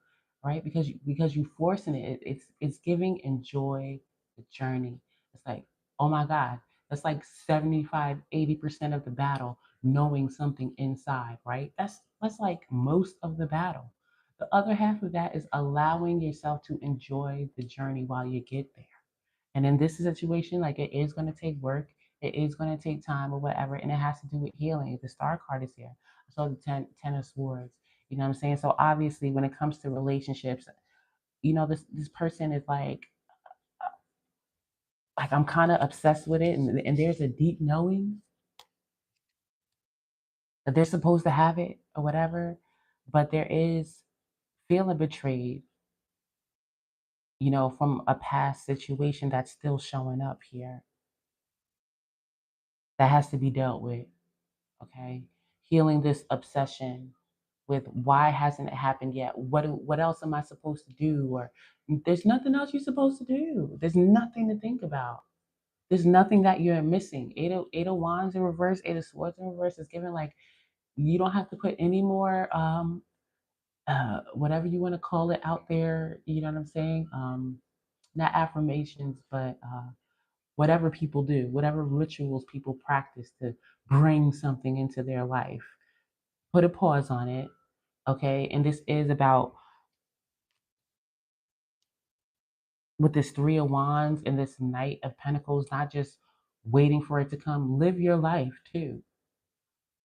right? Because you forcing it, it's giving enjoy the journey. It's like, oh my God, that's like 75, 80% of the battle, knowing something inside, right? That's like most of the battle. The other half of that is allowing yourself to enjoy the journey while you get there. And in this situation, like, it is going to take work, it is going to take time or whatever, and it has to do with healing. The star card is here. I saw the ten of swords. You know what I'm saying? So obviously, when it comes to relationships, this person is like I'm kind of obsessed with it, and there's a deep knowing that they're supposed to have it or whatever, but there is feeling betrayed, from a past situation that's still showing up here that has to be dealt with. Okay, healing this obsession with why hasn't it happened yet, what else am I supposed to do, or there's nothing else you're supposed to do, there's nothing to think about, there's nothing that you're missing. Eight of wands in reverse, eight of swords in reverse is given like you don't have to put any more whatever you want to call it out there, you know what I'm saying, not affirmations, but whatever people do, whatever rituals people practice to bring something into their life, put a pause on it. Okay, and this is about, with this three of wands and this knight of pentacles, not just waiting for it to come, live your life too.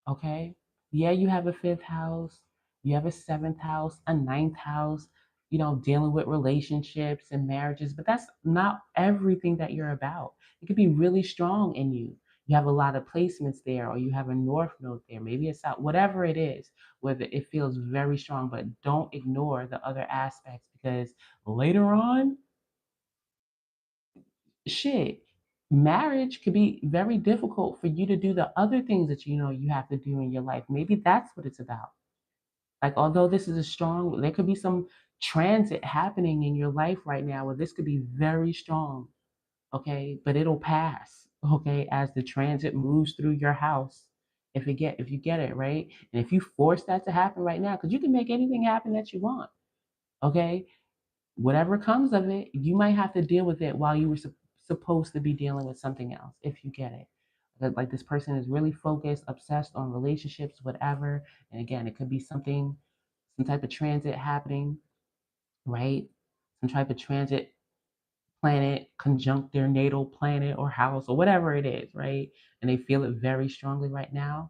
Okay, yeah, you have a fifth house, you have a seventh house, a ninth house, dealing with relationships and marriages, but that's not everything that you're about. It could be really strong in you. You have a lot of placements there, or you have a north node there, maybe a south, whatever it is, whether it feels very strong, but don't ignore the other aspects, because later on, shit, marriage could be very difficult for you to do the other things that you have to do in your life. Maybe that's what it's about. Like, although this is a strong, there could be some transit happening in your life right now where this could be very strong, okay? But it'll pass, okay, as the transit moves through your house. If you get it, right? And if you force that to happen right now, because you can make anything happen that you want, okay? Whatever comes of it, you might have to deal with it while you were supposed to be dealing with something else, if you get it. Like, this person is really focused, obsessed on relationships, whatever. And again, it could be something, some type of transit happening, right? Some type of transit planet conjunct their natal planet or house or whatever it is, right? And they feel it very strongly right now.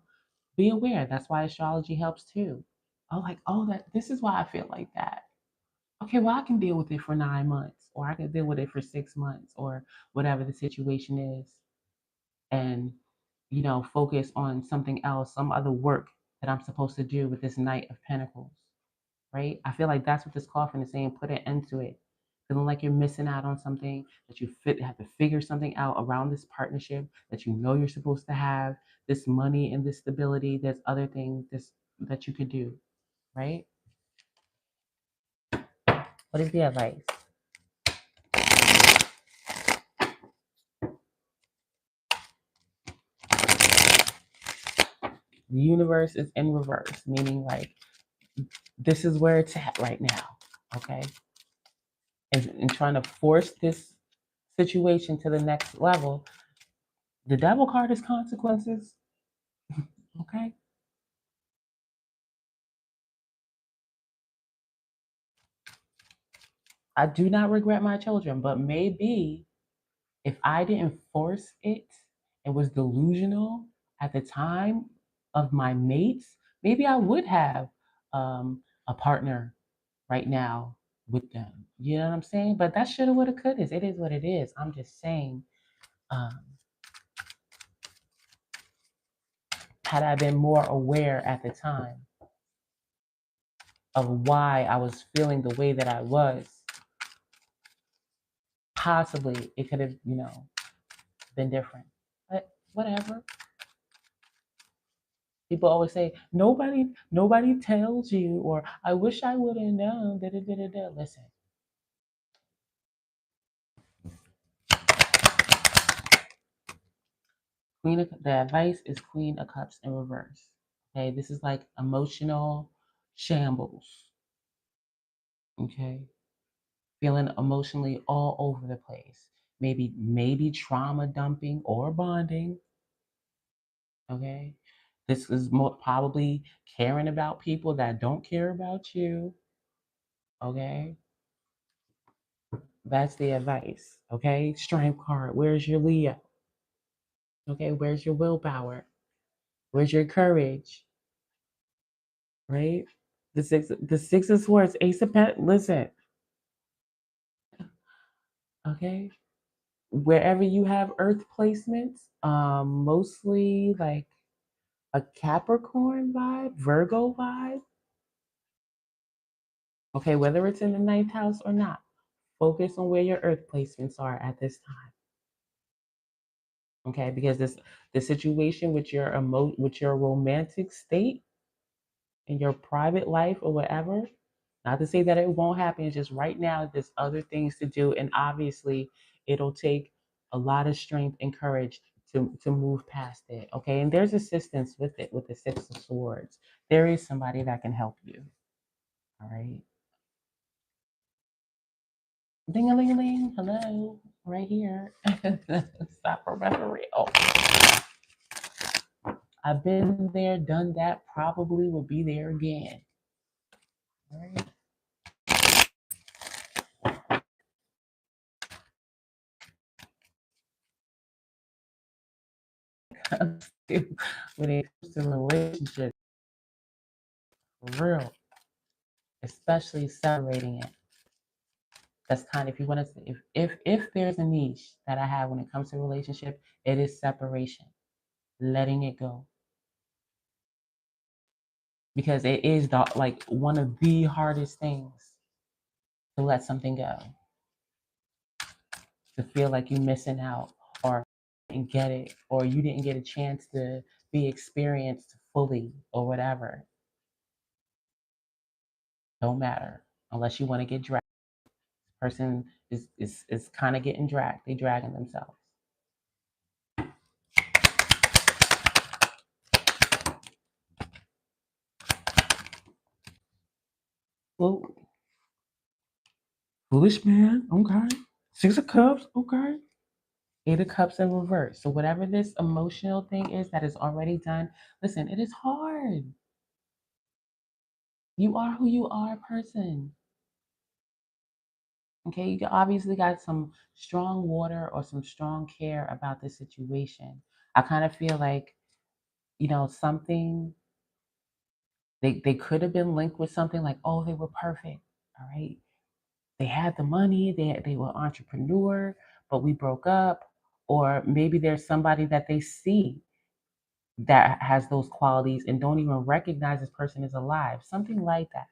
Be aware. That's why astrology helps too. Oh, like, oh, that this is why I feel like that. Okay, well, I can deal with it for 9 months, or I can deal with it for 6 months, or whatever the situation is, and focus on something else, some other work that I'm supposed to do with this Knight of Pentacles, right? I feel like that's what this coffin is saying. Put an end to it. Feeling like you're missing out on something, that you have to figure something out around this partnership that you're supposed to have, this money and this stability. There's other things that you could do, right? What is the advice? The universe is in reverse, meaning like this is where it's at right now, okay? And trying to force this situation to the next level. The devil card is consequences, okay? I do not regret my children, but maybe if I didn't force it and was delusional at the time, of my mates, maybe I would have a partner right now with them. You know what I'm saying? But that shoulda, woulda, coulda. It is what it is. I'm just saying, um, had I been more aware at the time of why I was feeling the way that I was, possibly it could have, been different. But whatever. People always say nobody tells you, or I wish I would have known. Da, da, da, da, da. Listen, the advice is Queen of Cups in reverse. Okay, this is like emotional shambles. Okay, feeling emotionally all over the place. Maybe trauma dumping or bonding. Okay, this is more probably caring about people that don't care about you. Okay, that's the advice. Okay, Strength card. Where's your Leo? Okay, where's your willpower? Where's your courage? Right? The six of swords, ace of pentacles. Listen, okay. Wherever you have earth placements, mostly like a Capricorn vibe, Virgo vibe. Okay, whether it's in the ninth house or not, focus on where your earth placements are at this time. Okay, because the situation with with your romantic state in your private life or whatever, not to say that it won't happen, it's just right now there's other things to do, and obviously it'll take a lot of strength and courage to move past it. Okay, and there's assistance with it with the six of swords. There is somebody that can help you. All right. Ding a ling a ling. Hello. Right here. Stop for referee. Oh, I've been there, done that, probably will be there again. All right. When it comes to relationships, for real, especially separating it. That's kind of, if you want to, if there's a niche that I have when it comes to relationship, it is separation, letting it go, because it is like one of the hardest things to let something go, to feel like you're missing out, or didn't get it, or you didn't get a chance to be experienced fully, or whatever. Don't matter unless you want to get dragged. Person is kind of getting dragged. They dragging themselves. Well, foolish man. Okay. Six of Cups. Okay. Eight of Cups in reverse. So whatever this emotional thing is that is already done, listen, it is hard. You are who you are, person. Okay, you obviously got some strong water or some strong care about this situation. I kind of feel like, something they could have been linked with something like, oh, they were perfect. All right. They had the money, they were entrepreneur, but we broke up. Or maybe there's somebody that they see that has those qualities and don't even recognize this person is alive. Something like that.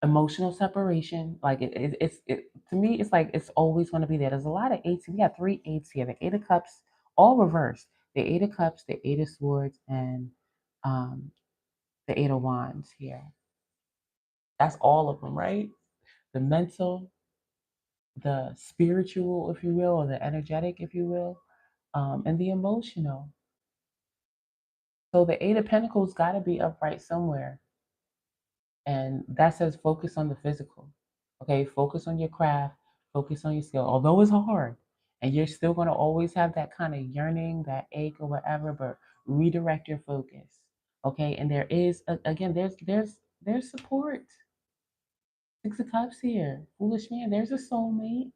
Emotional separation, like to me, it's like it's always going to be there. There's a lot of eights. We got three eights here. The eight of cups, all reversed. The eight of cups, the eight of swords, and um, the eight of wands here. That's all of them, right? The mental, the spiritual, if you will, or the energetic, if you will, and the emotional. So the Eight of Pentacles got to be upright somewhere. And that says focus on the physical. Okay, focus on your craft, focus on your skill. Although it's hard, and you're still going to always have that kind of yearning, that ache, or whatever, but redirect your focus. Okay, and there is again, there's support. Six of Cups here, foolish man. There's a soulmate.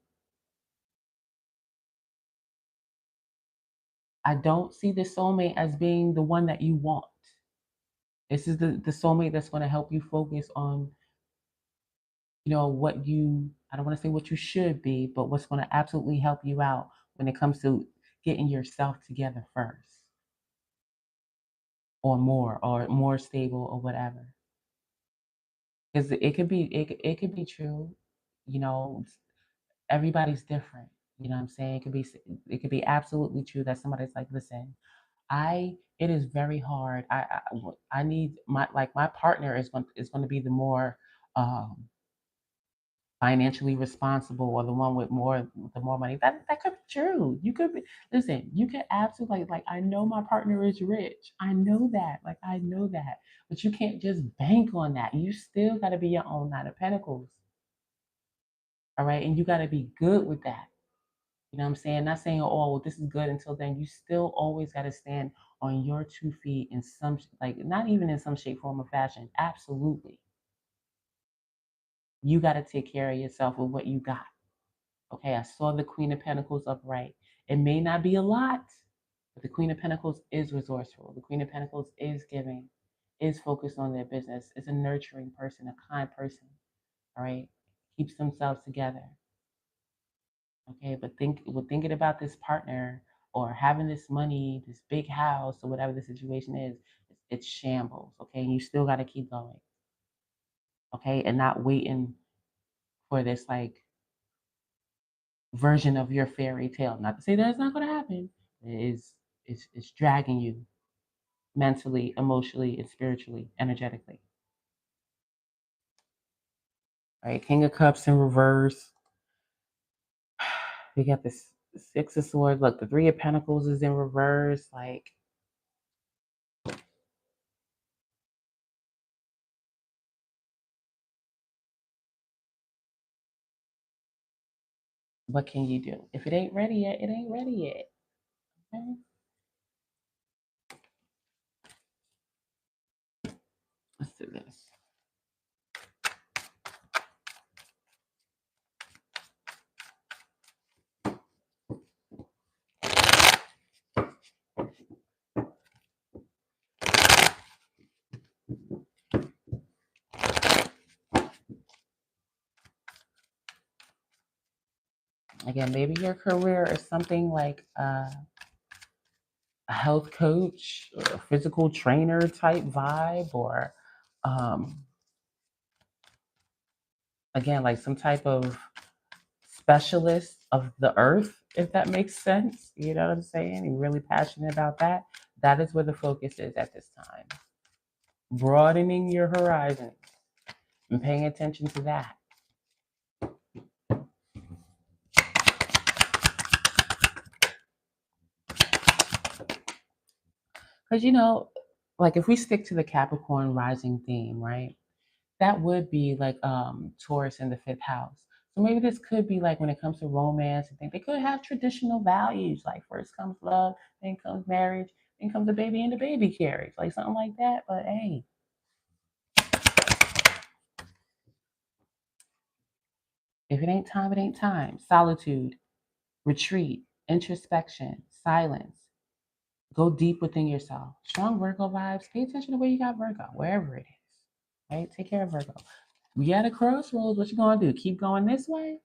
I don't see the soulmate as being the one that you want. This is the soulmate that's going to help you focus on, what you, I don't want to say what you should be, but what's going to absolutely help you out when it comes to getting yourself together first, or more stable, or whatever. Because it could be true, you know, everybody's different. You know what I'm saying? It could be absolutely true that somebody's like, listen, it is very hard. I need my partner is going to be um financially responsible, or the one with the more money. That could be true. You could be Listen, you could absolutely, like, I know my partner is rich. I know that. Like, I know that. But you can't just bank on that. You still gotta be your own Nine of Pentacles. All right. And you gotta be good with that. You know what I'm saying? Not saying, oh, well, this is good until then. You still always got to stand on your 2 feet in some, like, not even in some shape, form, or fashion. Absolutely. You got to take care of yourself with what you got. Okay. I saw the Queen of Pentacles upright. It may not be a lot, but the Queen of Pentacles is resourceful. The Queen of Pentacles is giving, is focused on their business, is a nurturing person, a kind person. All right. Keeps themselves together. Okay, but thinking about this partner, or having this money, this big house, or whatever the situation is, it's shambles. Okay, and you still got to keep going. Okay, and not waiting for this, like, version of your fairy tale. Not to say that it's not going to happen. It's dragging you mentally, emotionally, and spiritually, energetically. All right, King of Cups in reverse. We got this Six of Swords. Look, the Three of Pentacles is in reverse. Like, what can you do? If it ain't ready yet, it ain't ready yet. Okay? Let's do this. Again, maybe your career is something like a health coach, or a physical trainer type vibe, or um, again, like some type of specialist of the earth, if that makes sense. You know what I'm saying? You're really passionate about that. That is where the focus is at this time. Broadening your horizons and paying attention to that. Because, like, if we stick to the Capricorn rising theme, right? That would be like Taurus in the fifth house. So maybe this could be like, when it comes to romance and things, they could have traditional values, like first comes love, then comes marriage, then comes a baby and the baby carriage, like something like that. But hey, if it ain't time, it ain't time. Solitude, retreat, introspection, silence. Go deep within yourself. Strong Virgo vibes. Pay attention to where you got Virgo, wherever it is. Right? Take care of Virgo. We at a crossroads. What you gonna do? Keep going this way,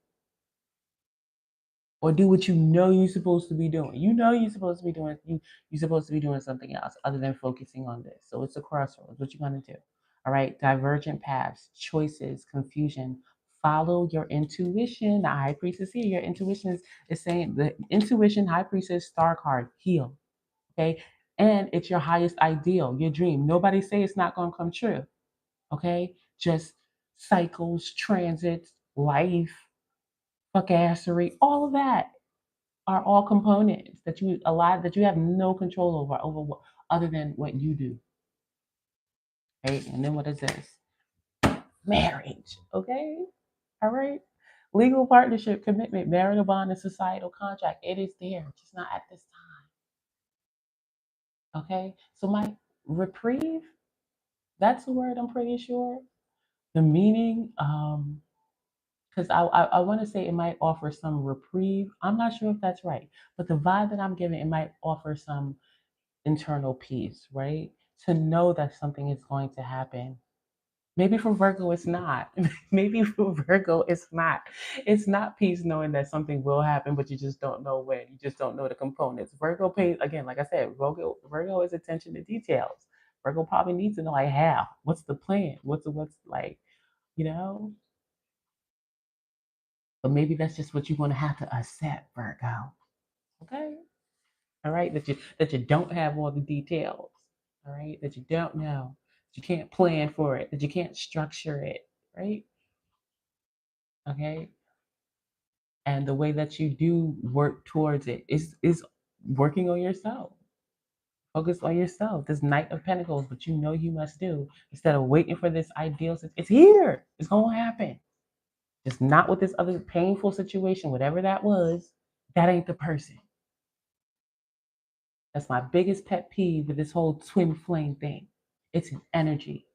or do what you know you're supposed to be doing? You know you're supposed to be doing you're supposed to be doing something else other than focusing on this. So it's a crossroads. What you gonna do? All right. Divergent paths, choices, confusion. Follow your intuition. The High Priestess here. Your intuition is saying, the intuition, High Priestess, star card, heal. Okay. And it's your highest ideal, your dream. Nobody say it's not gonna come true. Okay. Just cycles, transits, life, fuckassery, all of that are all components that you have no control over what, other than what you do. Right. And then what is this? Marriage. Okay. All right. Legal partnership, commitment, marital bond, and societal contract. It is there, just not at this time. Okay. So my reprieve, that's the word, I'm pretty sure. The meaning, because I want to say it might offer some reprieve. I'm not sure if that's right, but the vibe that I'm getting, it might offer some internal peace, right? To know that something is going to happen. Maybe for Virgo, it's not. Maybe for Virgo, it's not. It's not peace knowing that something will happen, but you just don't know when. You just don't know the components. Virgo pays, again, like I said, Virgo is attention to details. Virgo probably needs to know, like, how? What's the plan? What's like, you know? But maybe that's just what you're going to have to accept, Virgo. Okay? All right? That you don't have all the details. All right? That you don't know. That you can't plan for it. That you can't structure it. Right? Okay? And the way that you do work towards it is working on yourself. Focus on yourself. This Knight of Pentacles, what you know you must do, instead of waiting for this ideal. It's here. It's gonna happen. Just not with this other painful situation, whatever that was. That ain't the person. That's my biggest pet peeve with this whole twin flame thing. It's an energy.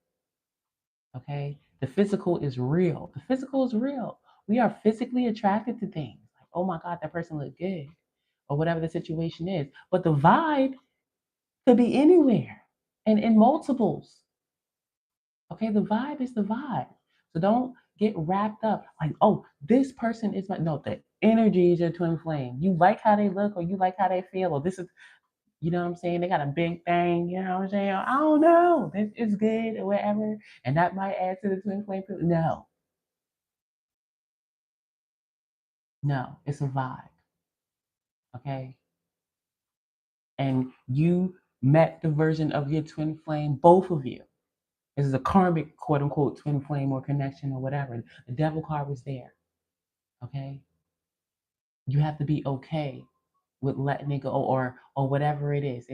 Okay. The physical is real. The physical is real. We are physically attracted to things. Like, oh my God, that person looked good. Or whatever the situation is. But the vibe could be anywhere and in multiples. Okay, the vibe is the vibe. So don't get wrapped up like, oh, this person is my no, the energy is your twin flame. You like how they look, or you like how they feel, or this is, you know what I'm saying? They got a big thing, you know what I'm saying? I don't know. This is good or whatever. And that might add to the twin flame. No, no, it's a vibe. Okay. And you met the version of your twin flame, both of you. This is a karmic, quote unquote, twin flame or connection or whatever. The devil card was there. Okay. You have to be okay with letting it go, or whatever it is.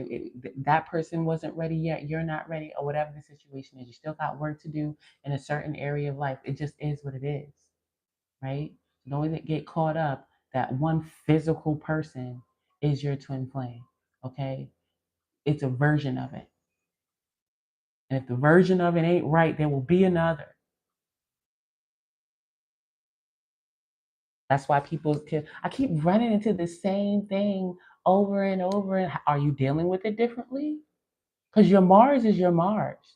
That person wasn't ready yet. You're not ready, or whatever the situation is. You still got work to do in a certain area of life. It just is what it is, right? Don't get caught up that one physical person is your twin flame. Okay, it's a version of it, and if the version of it ain't right, there will be another. That's why people can. I keep running into the same thing over and over. And are you dealing with it differently? Because your Mars is your Mars,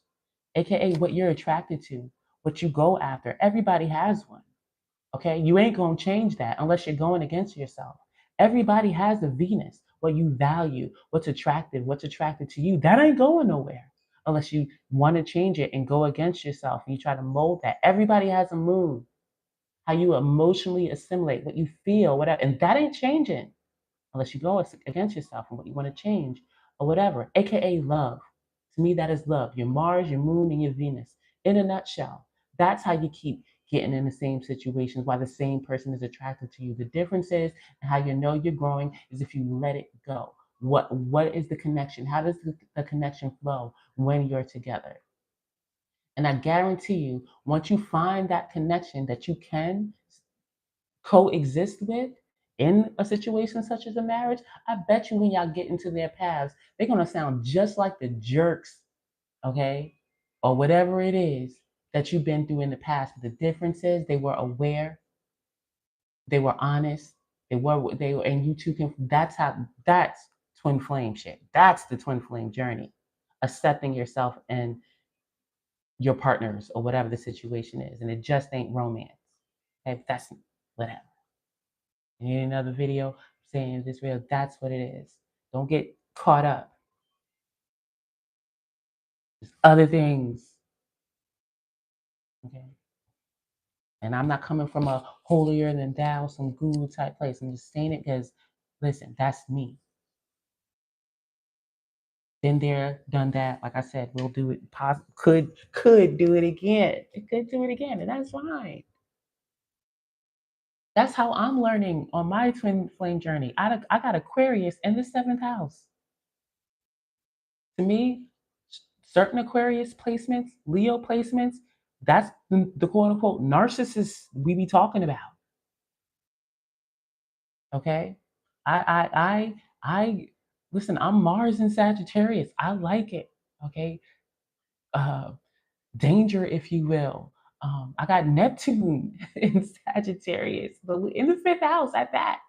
aka what you're attracted to, what you go after. Everybody has one. Okay, you ain't gonna change that unless you're going against yourself. Everybody has a Venus. What you value, what's attracted to you. That ain't going nowhere unless you want to change it and go against yourself and you try to mold that. Everybody has a moon, how you emotionally assimilate what you feel, whatever, and that ain't changing unless you go against yourself and what you want to change or whatever, aka love. To me, that is love. Your Mars, your moon, and your Venus. In a nutshell, that's how you keep getting in the same situations while the same person is attracted to you. The difference is, and how you know you're growing is if you let it go. What is the connection? How does the connection flow when you're together? And I guarantee you, once you find that connection that you can coexist with in a situation such as a marriage, I bet you when y'all get into their paths, they're gonna sound just like the jerks, okay? Or whatever it is that you've been through in the past. The difference is they were aware, they were honest, they were, and you two can that's twin flame shit. That's the twin flame journey. Accepting yourself and your partners or whatever the situation is. And it just ain't romance. Okay, that's whatever. You need another video saying this real. That's what it is. Don't get caught up. There's other things. Okay. And I'm not coming from a holier than thou, some guru type place. I'm just saying it because, listen, that's me. Been there, done that. Like I said, we'll do it. Could do it again. It could do it again, and that's fine. That's how I'm learning on my twin flame journey. I got Aquarius in the seventh house. To me, certain Aquarius placements, Leo placements, that's the quote unquote narcissists we be talking about. Okay. I listen, I'm Mars in Sagittarius. I like it. Okay. Uh danger, if you will. I got Neptune in Sagittarius, but in the fifth house at that.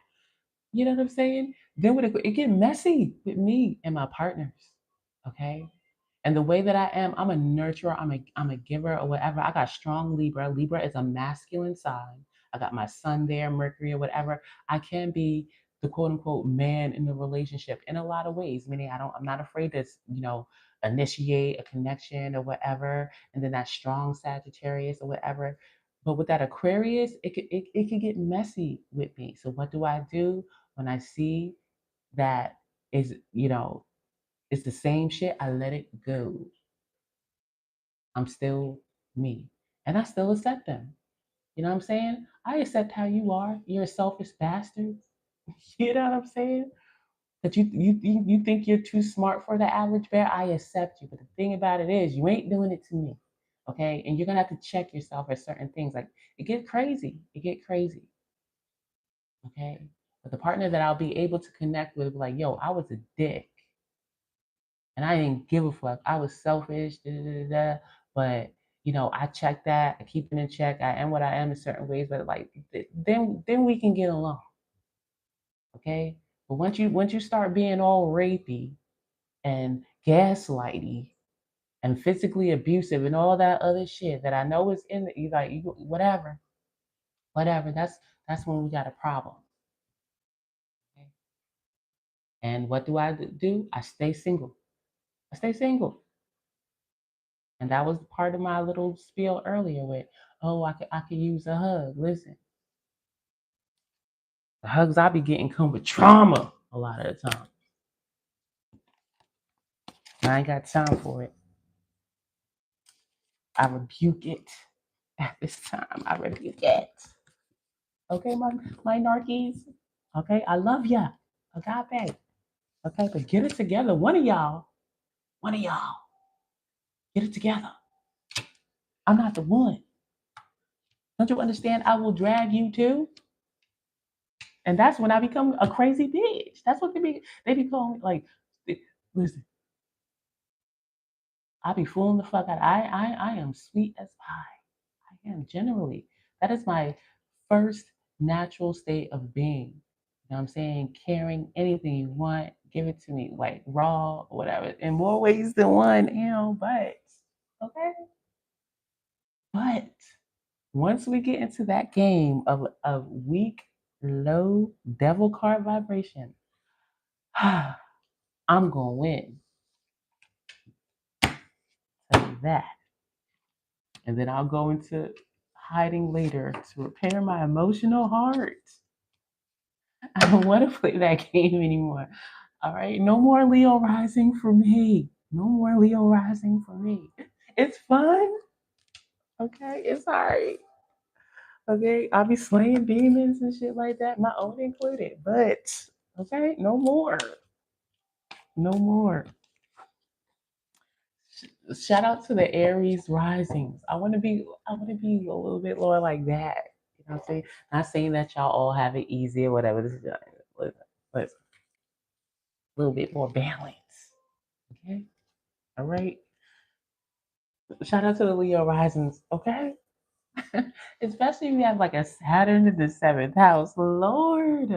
You know what I'm saying? Then when it get messy with me and my partners, okay? And the way that I am, I'm a nurturer, I'm a giver or whatever. I got strong Libra. Libra is a masculine sign. I got my sun there, Mercury or whatever. I can be the quote unquote man in the relationship in a lot of ways. Meaning I'm not afraid to, initiate a connection or whatever. And then that strong Sagittarius or whatever. But with that Aquarius, it could get messy with me. So what do I do when I see that is, it's the same shit? I let it go. I'm still me. And I still accept them. You know what I'm saying? I accept how you are. You're a selfish bastard. You know what I'm saying? That you think you're too smart for the average bear. I accept you. But the thing about it is you ain't doing it to me. Okay? And you're gonna have to check yourself at certain things. Like it get crazy. It get crazy. Okay. But the partner that I'll be able to connect with, like, yo, I was a dick. And I didn't give a fuck. I was selfish, da, da, da, da. But I check that. I keep it in check. I am what I am in certain ways, but like then we can get along, okay? But once you start being all rapey and gaslighty and physically abusive and all that other shit that I know is in you, like whatever, whatever. That's when we got a problem. Okay? And what do I do? I stay single. I stay single. And that was part of my little spiel earlier with, oh, I could use a hug. Listen, the hugs I be getting come with trauma a lot of the time. And I ain't got time for it. I rebuke it at this time. I rebuke it. Okay, my narkies. Okay, I love ya. Agape. Okay, but get it together. One of y'all, get it together. I'm not the one. Don't you understand? I will drag you too. And that's when I become a crazy bitch. That's what they be calling me like, listen, I be fooling the fuck out. I am sweet as pie. I am generally. That is my first natural state of being. You know what I'm saying? Caring anything you want, give it to me, like raw, whatever, in more ways than one, but okay. But once we get into that game of weak, low devil card vibration, I'm gonna win. Tell you that. And then I'll go into hiding later to repair my emotional heart. I don't want to play that game anymore. All right, no more Leo rising for me. No more Leo rising for me. It's fun. Okay, it's all right. Okay, I'll be slaying demons and shit like that, my own included. But okay, no more. No more. Shout out to the Aries risings. I want to be a little bit lower like that. You know what I'm saying? Not saying that y'all all have it easy or whatever. This is listen, a little bit more balance. Okay? All right. Shout out to the Leo risings, okay? Especially if you have like a Saturn in the seventh house. Lord.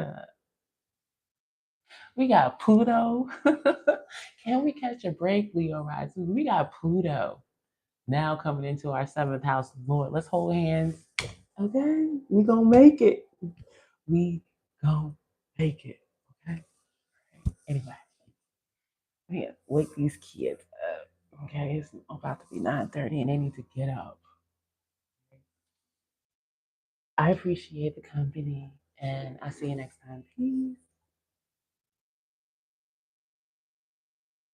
We got Pluto. Can we catch a break, Leo risings? We got Pluto now coming into our seventh house. Lord, let's hold hands. Okay, we gonna make it. We gonna make it. Okay. Anyway, we gotta wake these kids up. Okay, it's about to be 9:30, and they need to get up. I appreciate the company, and I'll see you next time. Peace.